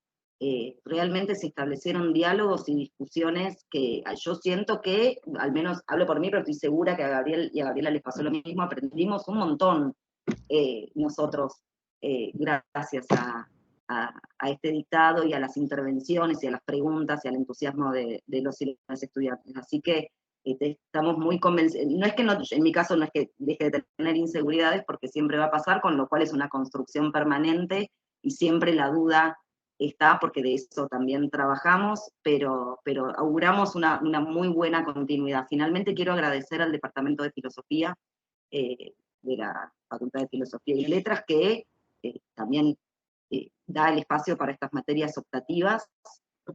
Realmente se establecieron diálogos y discusiones que yo siento que, al menos hablo por mí, pero estoy segura que a Gabriel y a Gabriela les pasó lo mismo, aprendimos un montón nosotros, gracias a este dictado y a las intervenciones y a las preguntas y al entusiasmo de los y las estudiantes. Así que estamos muy convencidos, no es que en mi caso no es que deje de tener inseguridades, porque siempre va a pasar, con lo cual es una construcción permanente y siempre la duda está, porque de eso también trabajamos, pero auguramos una muy buena continuidad. Finalmente quiero agradecer al Departamento de Filosofía de la Facultad de Filosofía y Letras, que también da el espacio para estas materias optativas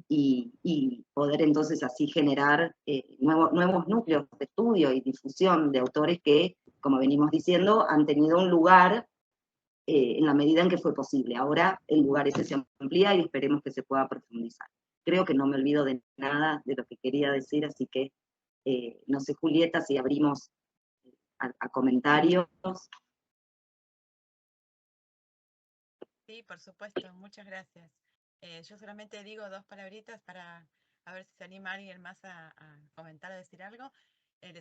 y poder entonces así generar nuevos núcleos de estudio y difusión de autores que, como venimos diciendo, han tenido un lugar en la medida en que fue posible. Ahora el lugar ese se amplía y esperemos que se pueda profundizar. Creo que no me olvido de nada de lo que quería decir, así que no sé, Julieta, si abrimos a comentarios. Sí, por supuesto, muchas gracias. Yo solamente digo dos palabritas para a ver si se anima alguien más a comentar o decir algo.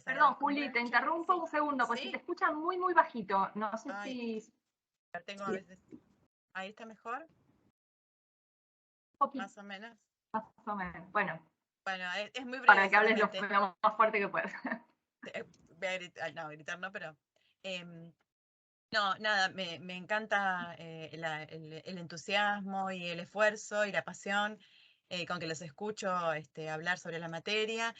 Perdón, Juli, te interrumpo un segundo, porque ¿Sí? se te escucha muy, muy bajito. No sé si... Tengo a veces... ¿Ahí está mejor? Más o menos. Más o menos, bueno. Bueno, es muy breve. Para que hables lo más fuerte que puedas. Voy a gritar no, pero... no, nada, me encanta el entusiasmo y el esfuerzo y la pasión con que los escucho hablar sobre la materia.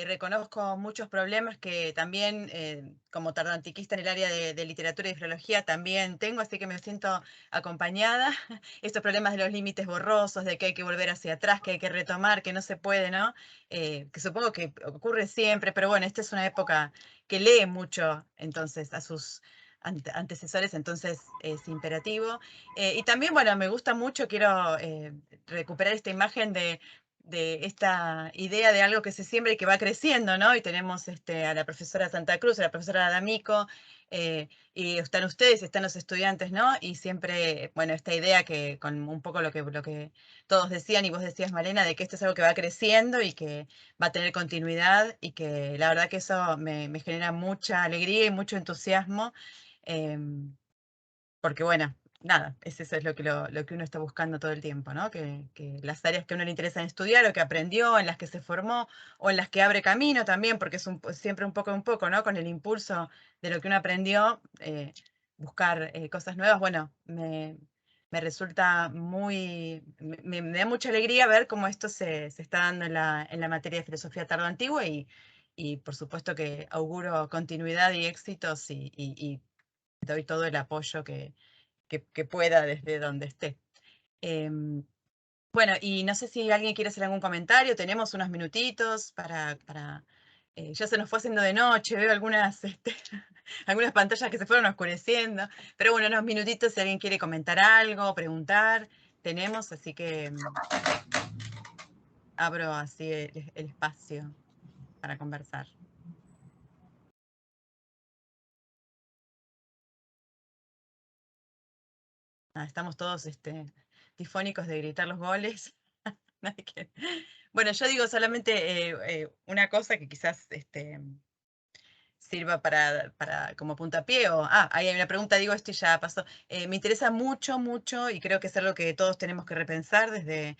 Reconozco muchos problemas que también, como tardantiquista en el área de literatura y filología, también tengo, así que me siento acompañada. Estos problemas de los límites borrosos, de que hay que volver hacia atrás, que hay que retomar, que no se puede, ¿no? Que supongo que ocurre siempre, pero bueno, esta es una época que lee mucho, entonces, a sus antecesores, entonces es imperativo. Y también, bueno, me gusta mucho, quiero recuperar esta imagen de esta idea de algo que se siembra y que va creciendo, ¿no? Y tenemos a la profesora Santa Cruz, a la profesora D'Amico, y están ustedes, están los estudiantes, ¿no? Y siempre, bueno, esta idea que con un poco lo que todos decían y vos decías, Malena, de que esto es algo que va creciendo y que va a tener continuidad y que la verdad que eso me genera mucha alegría y mucho entusiasmo. Porque bueno, nada, eso es lo que uno está buscando todo el tiempo, ¿no? Que las áreas que a uno le interesa estudiar o que aprendió, en las que se formó o en las que abre camino también, porque es siempre un poco, ¿no? Con el impulso de lo que uno aprendió, buscar cosas nuevas, bueno, me resulta me da mucha alegría ver cómo esto se está dando en la materia de filosofía tardo-antigua y por supuesto que auguro continuidad y éxitos y doy todo el apoyo que pueda desde donde esté. Bueno, y no sé si alguien quiere hacer algún comentario, tenemos unos minutitos para ya se nos fue haciendo de noche, veo algunas algunas pantallas que se fueron oscureciendo. Pero bueno, unos minutitos si alguien quiere comentar algo, preguntar, tenemos, así que abro así el espacio para conversar. Estamos todos difónicos de gritar los goles. Bueno, yo digo solamente una cosa que quizás sirva para como puntapié o, ahí hay una pregunta, digo, esto ya pasó. Me interesa mucho, mucho, y creo que es algo que todos tenemos que repensar desde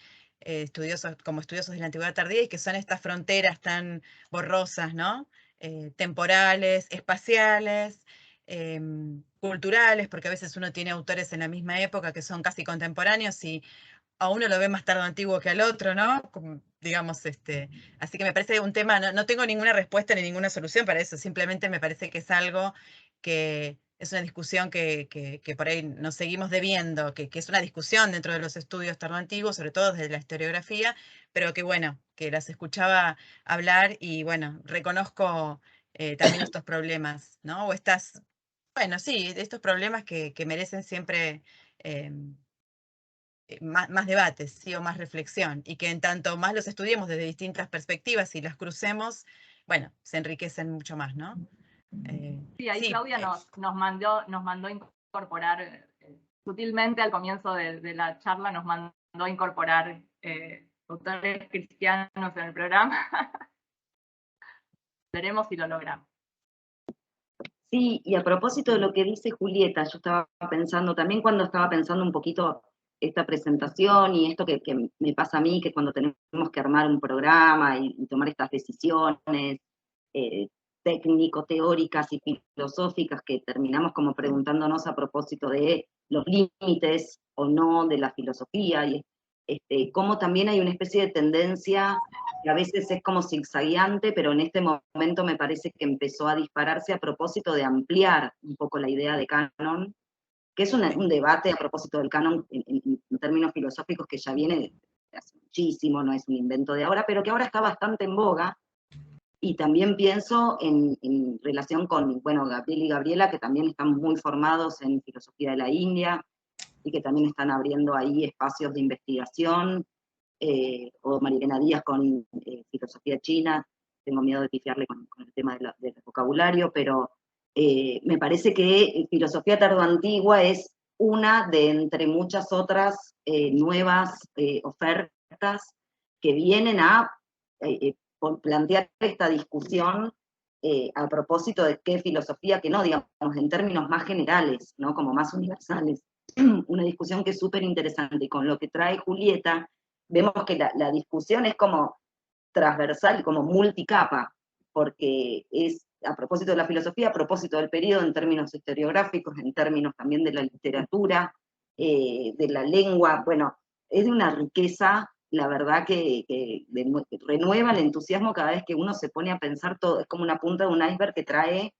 como estudiosos de la antigüedad tardía, y que son estas fronteras tan borrosas, ¿no? Temporales, espaciales, culturales, porque a veces uno tiene autores en la misma época que son casi contemporáneos y a uno lo ve más tarde antiguo que al otro, ¿no? Como, digamos, así que me parece un tema, no tengo ninguna respuesta ni ninguna solución para eso, simplemente me parece que es algo que es una discusión que por ahí nos seguimos debiendo, que es una discusión dentro de los estudios tardoantiguos, sobre todo desde la historiografía, pero que bueno, que las escuchaba hablar y bueno, reconozco también estos problemas, ¿no? O estas, bueno, sí, estos problemas que merecen siempre más debates, ¿sí? O más reflexión, y que en tanto más los estudiemos desde distintas perspectivas y las crucemos, bueno, se enriquecen mucho más, ¿no? Sí, ahí Sí, Claudia nos mandó incorporar, sutilmente al comienzo de la charla nos mandó a incorporar autores cristianos en el programa. Veremos si lo logramos. Sí, y a propósito de lo que dice Julieta, yo estaba pensando, también cuando estaba pensando un poquito esta presentación y esto que me pasa a mí, que cuando tenemos que armar un programa y tomar estas decisiones técnico-teóricas y filosóficas que terminamos como preguntándonos a propósito de los límites o no de la filosofía, y cómo también hay una especie de tendencia que a veces es como zigzagueante, pero en este momento me parece que empezó a dispararse a propósito de ampliar un poco la idea de canon, que es un debate a propósito del canon en términos filosóficos que ya viene de hace muchísimo, no es un invento de ahora, pero que ahora está bastante en boga. Y también pienso en relación con, bueno, Gabriel y Gabriela, que también están muy formados en filosofía de la India y que también están abriendo ahí espacios de investigación, o Marilena Díaz con filosofía china. Tengo miedo de pifiarle con el tema del vocabulario, pero me parece que filosofía tardoantigua es una de entre muchas otras nuevas ofertas que vienen a por plantear esta discusión a propósito de qué filosofía, que no, digamos, en términos más generales, ¿no? Como más universales. Una discusión que es súper interesante, y con lo que trae Julieta, vemos que la discusión es como transversal, como multicapa, porque es a propósito de la filosofía, a propósito del periodo en términos historiográficos, en términos también de la literatura, de la lengua, bueno, es de una riqueza, la verdad, que renueva el entusiasmo cada vez que uno se pone a pensar todo, es como una punta de un iceberg que trae,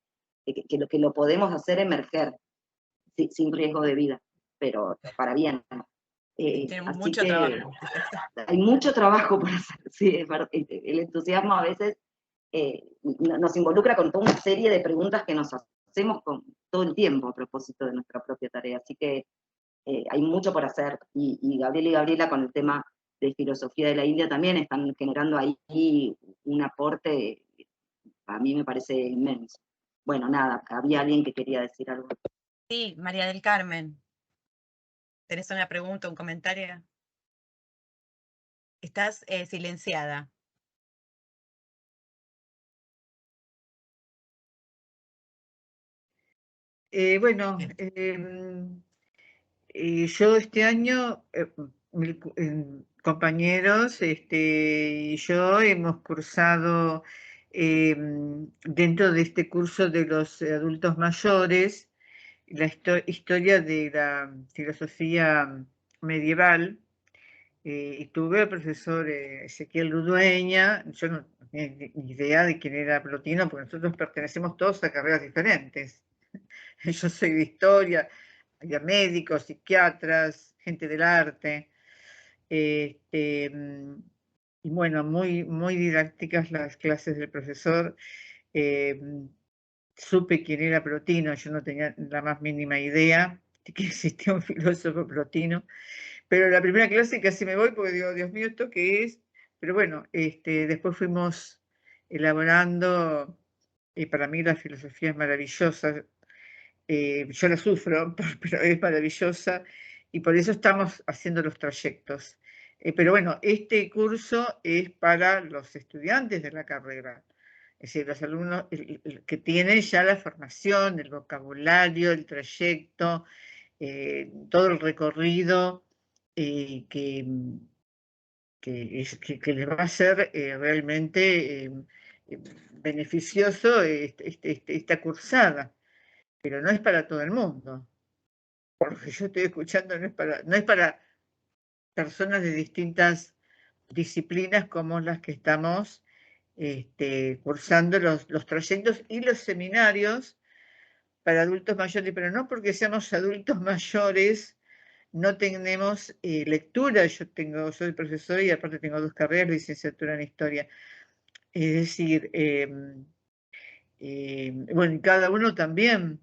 que lo podemos hacer emerger, sin riesgo de vida, pero para bien. tiene Así mucho que trabajo. hay mucho trabajo por hacer, sí, el entusiasmo a veces nos involucra con toda una serie de preguntas que nos hacemos todo el tiempo a propósito de nuestra propia tarea, así que hay mucho por hacer, y Gabriel y Gabriela con el tema de filosofía de la India también están generando ahí un aporte, a mí me parece inmenso. Bueno, nada, había alguien que quería decir algo. Sí, María del Carmen, ¿tenés una pregunta, un comentario? Estás silenciada. Bueno, yo este año, compañeros y yo hemos cursado dentro de este curso de los adultos mayores la historia de la filosofía medieval, y tuve al profesor Ezequiel Ludueña. Yo no tenía ni idea de quién era Plotino, porque nosotros pertenecemos todos a carreras diferentes. Yo soy de historia, había médicos, psiquiatras, gente del arte, y bueno, muy, muy didácticas las clases del profesor. supe quién era Plotino, yo no tenía la más mínima idea de que existía un filósofo Plotino, pero la primera clase casi me voy porque digo, Dios mío, ¿esto qué es? Pero bueno, después fuimos elaborando, y para mí la filosofía es maravillosa, yo la sufro, pero es maravillosa, y por eso estamos haciendo los trayectos. Pero bueno, este curso es para los estudiantes de la carrera, es decir, los alumnos que tienen ya la formación, el vocabulario, el trayecto, todo el recorrido que les va a ser realmente beneficioso esta cursada, pero no es para todo el mundo. Por lo que yo estoy escuchando, no es para personas de distintas disciplinas como las que estamos cursando los trayectos y los seminarios para adultos mayores, pero no porque seamos adultos mayores no tenemos lectura. Yo soy profesora y aparte tengo 2 carreras, licenciatura en historia. Es decir, bueno, y cada uno también.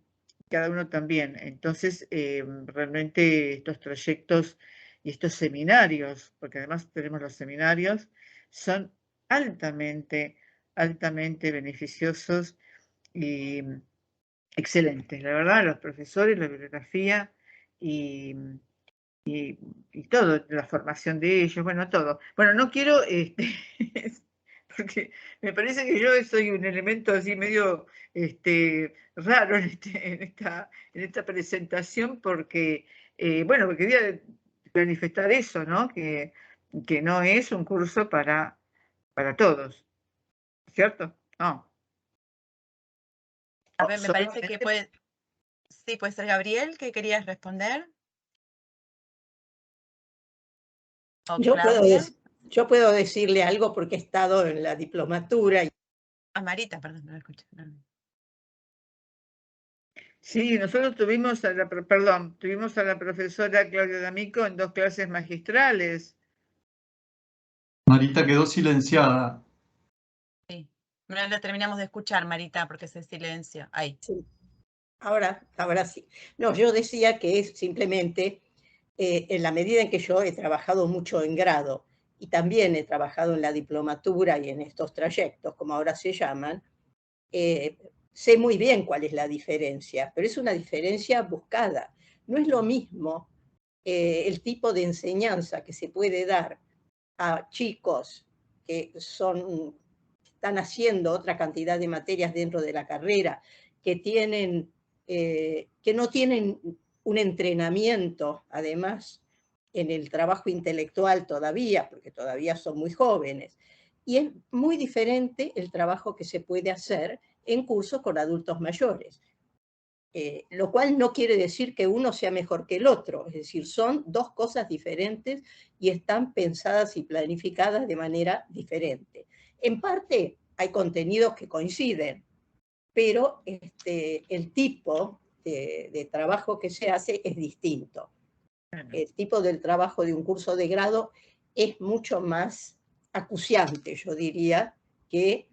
Entonces, realmente estos trayectos y estos seminarios, porque además tenemos los seminarios, son altamente beneficiosos y excelentes. La verdad, los profesores, la bibliografía y todo, la formación de ellos, bueno, todo. Bueno, no quiero, porque me parece que yo soy un elemento así medio raro en esta presentación, porque, bueno, porque quería manifestar eso, ¿no? Que no es un curso para todos, ¿cierto? No. A ver, me parece que puede... Sí, puede ser Gabriel, que querías responder. ¿O Claudia? Yo puedo decirle algo porque he estado en la diplomatura. Marita, perdón, no la escuché. Sí, nosotros tuvimos a la profesora Claudia D'Amico en 2 clases magistrales. Marita quedó silenciada. Sí, no la terminamos de escuchar, Marita, porque se silenció. Ahí. Sí. Ahora sí. No, yo decía que es simplemente, en la medida en que yo he trabajado mucho en grado y también he trabajado en la diplomatura y en estos trayectos, como ahora se llaman, sé muy bien cuál es la diferencia, pero es una diferencia buscada. No es lo mismo el tipo de enseñanza que se puede dar a chicos que están haciendo otra cantidad de materias dentro de la carrera, que no tienen un entrenamiento, además, en el trabajo intelectual todavía, porque todavía son muy jóvenes. Y es muy diferente el trabajo que se puede hacer en cursos con adultos mayores. Lo cual no quiere decir que uno sea mejor que el otro, es decir, son 2 cosas diferentes y están pensadas y planificadas de manera diferente. En parte hay contenidos que coinciden, pero el tipo de trabajo que se hace es distinto. El tipo del trabajo de un curso de grado es mucho más acuciante, yo diría, que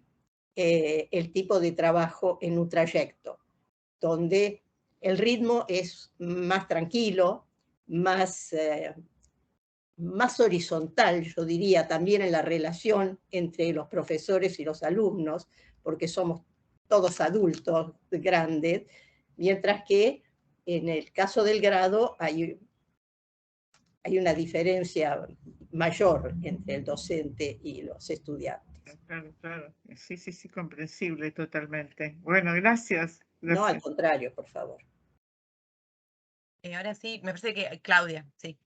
el tipo de trabajo en un trayecto, donde el ritmo es más tranquilo, más horizontal, yo diría, también en la relación entre los profesores y los alumnos, porque somos todos adultos grandes, mientras que en el caso del grado hay una diferencia mayor entre el docente y los estudiantes. Claro. Sí, comprensible totalmente. Bueno, gracias. No, al contrario, por favor. Ahora sí, me parece que Claudia, sí.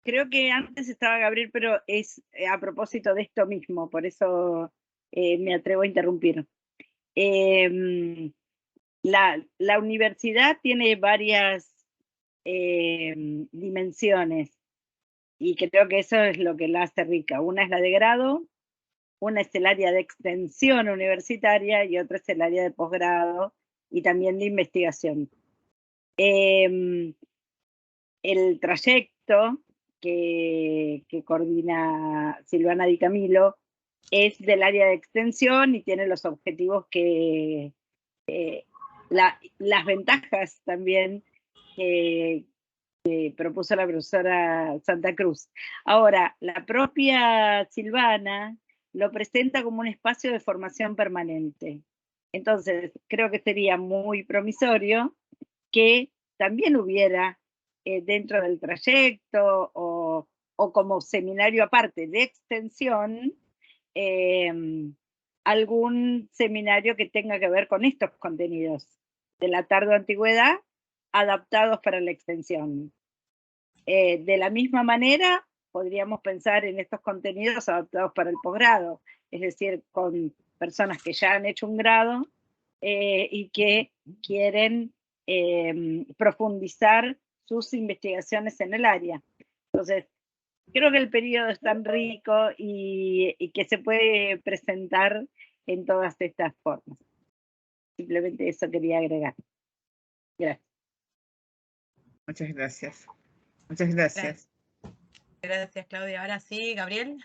Creo que antes estaba Gabriel, pero es a propósito de esto mismo, por eso me atrevo a interrumpir. La universidad tiene varias dimensiones y creo que eso es lo que la hace rica. Una es la de grado, una es el área de extensión universitaria y otra es el área de posgrado y también de investigación. El trayecto que coordina Silvana Di Camilo es del área de extensión y tiene los objetivos que, las ventajas también que propuso la profesora Santa Cruz. Ahora, la propia Silvana lo presenta como un espacio de formación permanente. Entonces, creo que sería muy promisorio que también hubiera dentro del trayecto o como seminario aparte de extensión, algún seminario que tenga que ver con estos contenidos de la tardo-antigüedad adaptados para la extensión. De la misma manera, podríamos pensar en estos contenidos adaptados para el posgrado, es decir, con personas que ya han hecho un grado y que quieren profundizar sus investigaciones en el área. Entonces, creo que el periodo es tan rico y que se puede presentar en todas estas formas. Simplemente eso quería agregar. Gracias. Muchas gracias. Muchas gracias. Gracias, Claudia. Ahora sí, Gabriel.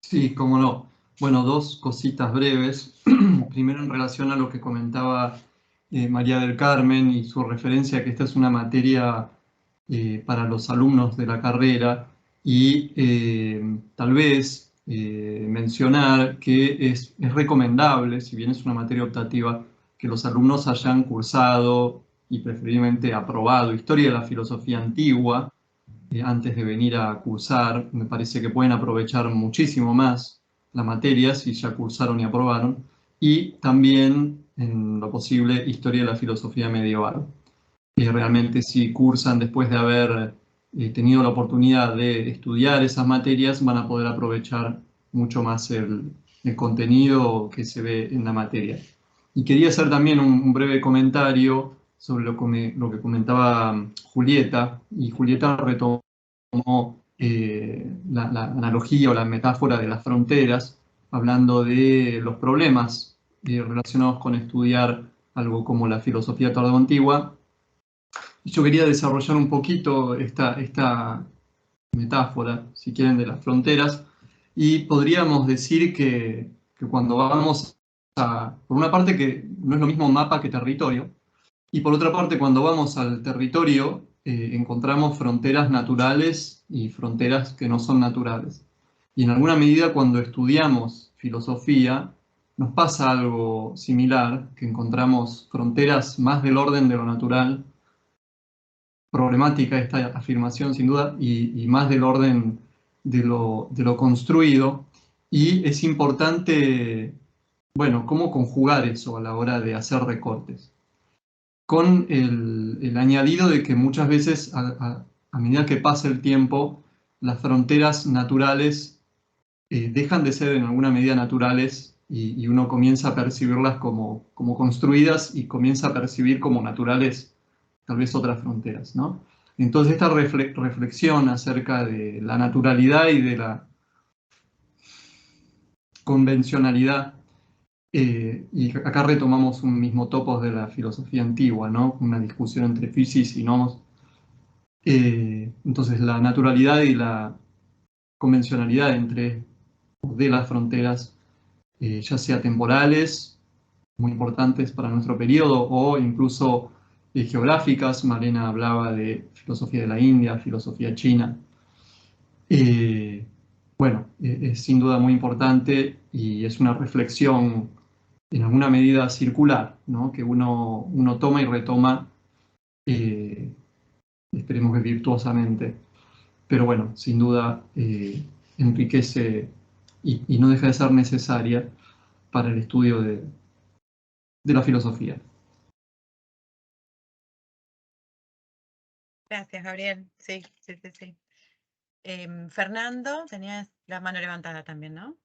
Sí, cómo no. Bueno, dos cositas breves. Primero, en relación a lo que comentaba María del Carmen y su referencia a que esta es una materia para los alumnos de la carrera y tal vez mencionar que es recomendable, si bien es una materia optativa, que los alumnos hayan cursado y preferiblemente aprobado Historia de la Filosofía Antigua antes de venir a cursar. Me parece que pueden aprovechar muchísimo más la materia si ya cursaron y aprobaron. Y también, en lo posible, Historia de la Filosofía Medieval. Realmente si cursan después de haber tenido la oportunidad de estudiar esas materias, van a poder aprovechar mucho más el contenido que se ve en la materia. Y quería hacer también un breve comentario sobre lo que comentaba Julieta, y Julieta retomó la analogía o la metáfora de las fronteras, hablando de los problemas relacionados con estudiar algo como la filosofía tardoantigua. Yo quería desarrollar un poquito esta metáfora, si quieren, de las fronteras, y podríamos decir que cuando vamos por una parte, que no es lo mismo mapa que territorio, y por otra parte, cuando vamos al territorio, encontramos fronteras naturales y fronteras que no son naturales. Y en alguna medida, cuando estudiamos filosofía, nos pasa algo similar, que encontramos fronteras más del orden de lo natural, problemática esta afirmación sin duda, y más del orden de lo construido, y es importante, bueno, cómo conjugar eso a la hora de hacer recortes. Con el añadido de que muchas veces, a medida que pasa el tiempo, las fronteras naturales dejan de ser en alguna medida naturales y uno comienza a percibirlas como construidas y comienza a percibir como naturales tal vez otras fronteras, ¿no? Entonces esta reflexión acerca de la naturalidad y de la convencionalidad, y acá retomamos un mismo topos de la filosofía antigua, ¿no? Una discusión entre physis y nomos. Entonces la naturalidad y la convencionalidad de las fronteras, ya sea temporales, muy importantes para nuestro periodo, o incluso geográficas. Malena hablaba de filosofía de la India, filosofía china. Bueno, es sin duda muy importante y es una reflexión en alguna medida circular, ¿no? Que uno toma y retoma, esperemos que virtuosamente, pero bueno, sin duda enriquece y no deja de ser necesaria para el estudio de la filosofía. Gracias, Gabriel. Sí. Fernando, tenías la mano levantada también, ¿no?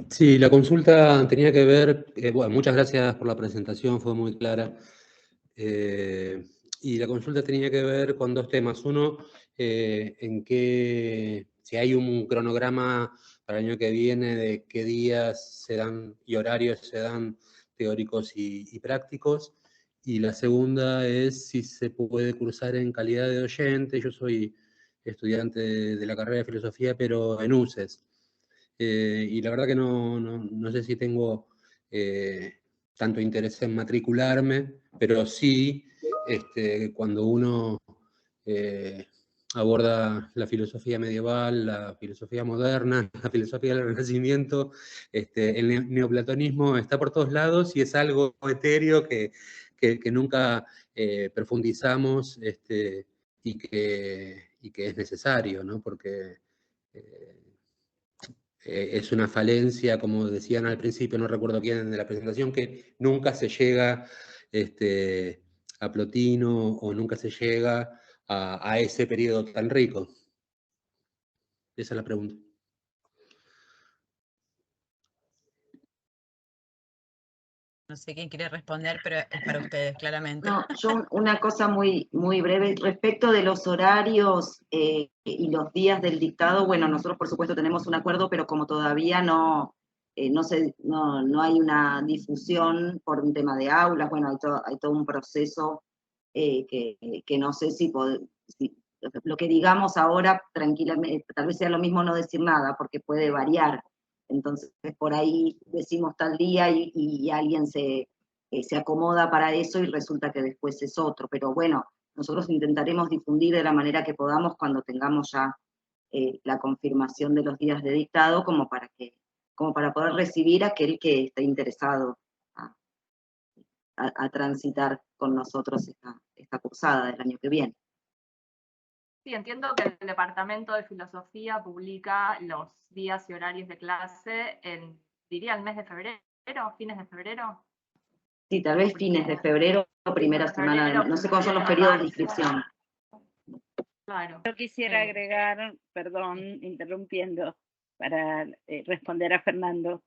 Sí, la consulta tenía que ver, bueno, muchas gracias por la presentación, fue muy clara. Y la consulta tenía que ver con dos temas. Uno, si hay un cronograma para el año que viene de qué días se dan y horarios se dan teóricos y prácticos. Y la segunda es si se puede cursar en calidad de oyente. Yo soy estudiante de la carrera de filosofía, pero en UCES. Y la verdad que no sé si tengo tanto interés en matricularme, pero sí, cuando uno aborda la filosofía medieval, la filosofía moderna, la filosofía del Renacimiento, el neoplatonismo está por todos lados y es algo etéreo que nunca profundizamos y que es necesario, ¿no? Porque es una falencia, como decían al principio, no recuerdo quién de la presentación, que nunca se llega a Plotino o nunca se llega a ese periodo tan rico. Esa es la pregunta. No sé quién quiere responder, pero es para ustedes, claramente. No, yo una cosa muy, muy breve respecto de los horarios y los días del dictado. Bueno, nosotros por supuesto tenemos un acuerdo, pero como todavía no hay una difusión por un tema de aulas, bueno, hay todo un proceso que no sé si lo que digamos ahora tranquilamente, tal vez sea lo mismo no decir nada, porque puede variar. Entonces, por ahí decimos tal día y alguien se acomoda para eso y resulta que después es otro. Pero bueno, nosotros intentaremos difundir de la manera que podamos cuando tengamos ya la confirmación de los días de dictado, como para poder recibir a aquel que esté interesado a transitar con nosotros esta cursada del año que viene. Sí, entiendo que el Departamento de Filosofía publica los días y horarios de clase diría el mes de febrero, fines de febrero. Sí, tal vez fines de febrero o primera semana, no sé cuáles son los periodos de inscripción. Claro. Yo quisiera agregar, perdón, interrumpiendo, para responder a Fernando,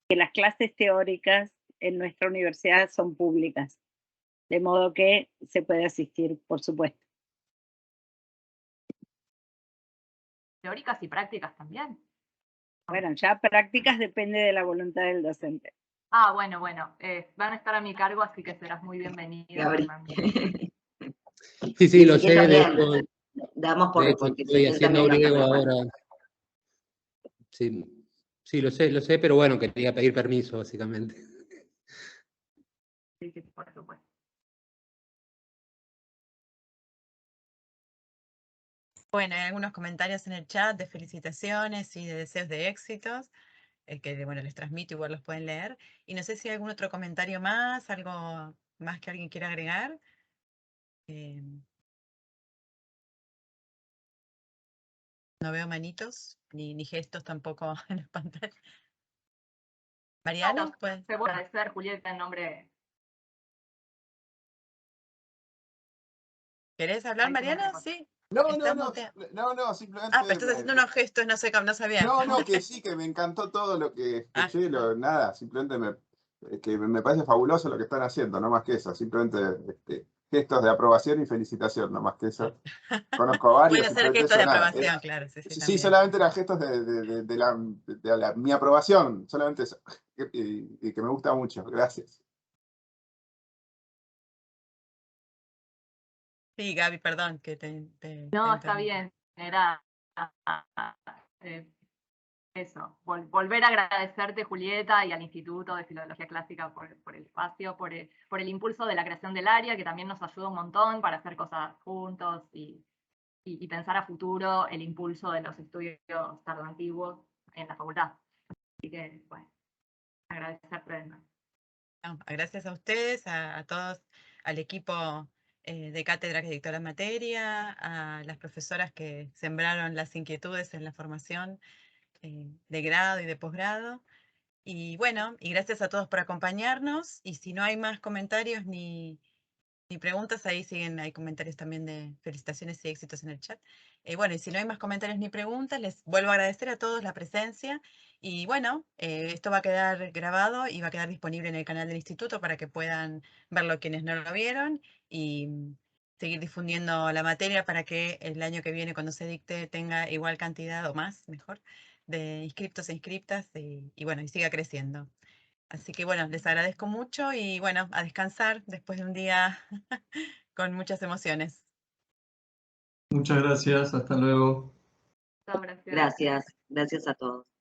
que las clases teóricas en nuestra universidad son públicas, de modo que se puede asistir, por supuesto. Teóricas y prácticas también. Bueno, ya prácticas depende de la voluntad del docente. Ah, bueno, van a estar a mi cargo, así que serás muy bienvenido. Sí, lo sé, damos por estoy haciendo griego ahora. Sí, lo sé, pero bueno, quería pedir permiso, básicamente. Sí, por supuesto. Bueno, hay algunos comentarios en el chat de felicitaciones y de deseos de éxitos, que bueno, les transmito, igual los pueden leer. Y no sé si hay algún otro comentario más, algo más que alguien quiera agregar. No veo manitos, ni gestos tampoco en la pantalla. Mariano, pues. Te voy a agradecer, Julieta, en nombre. ¿Querés hablar, Mariano? Sí. No, simplemente. Ah, pero estás haciendo unos gestos, no sabía. No, que sí, que me encantó todo lo que escuché, nada, simplemente me parece fabuloso lo que están haciendo, no más que eso, simplemente gestos de aprobación y felicitación, no más que eso. Conozco a varios. Pueden hacer gestos de aprobación, claro. Sí, solamente eran gestos de mi aprobación, solamente eso, y que me gusta mucho, gracias. Sí, Gaby, perdón que No, está bien, era eso, volver a agradecerte, Julieta, y al Instituto de Filología Clásica por el espacio, por el impulso de la creación del área, que también nos ayuda un montón para hacer cosas juntos y pensar a futuro el impulso de los estudios tardoantiguos en la facultad. Así que, bueno, agradecerte. No, gracias a ustedes, a todos, al equipo de cátedra que dictó la materia, a las profesoras que sembraron las inquietudes en la formación de grado y de posgrado. Y bueno, y gracias a todos por acompañarnos. Y si no hay más comentarios ni preguntas, ahí hay comentarios también de felicitaciones y éxitos en el chat. Bueno, y si no hay más comentarios ni preguntas, les vuelvo a agradecer a todos la presencia. Y bueno, esto va a quedar grabado y va a quedar disponible en el canal del instituto para que puedan verlo quienes no lo vieron y seguir difundiendo la materia para que el año que viene, cuando se dicte, tenga igual cantidad o más, mejor, de inscriptos e inscriptas y bueno, y siga creciendo. Así que bueno, les agradezco mucho y bueno, a descansar después de un día con muchas emociones. Muchas gracias, hasta luego. Chao, gracias. Gracias, gracias a todos.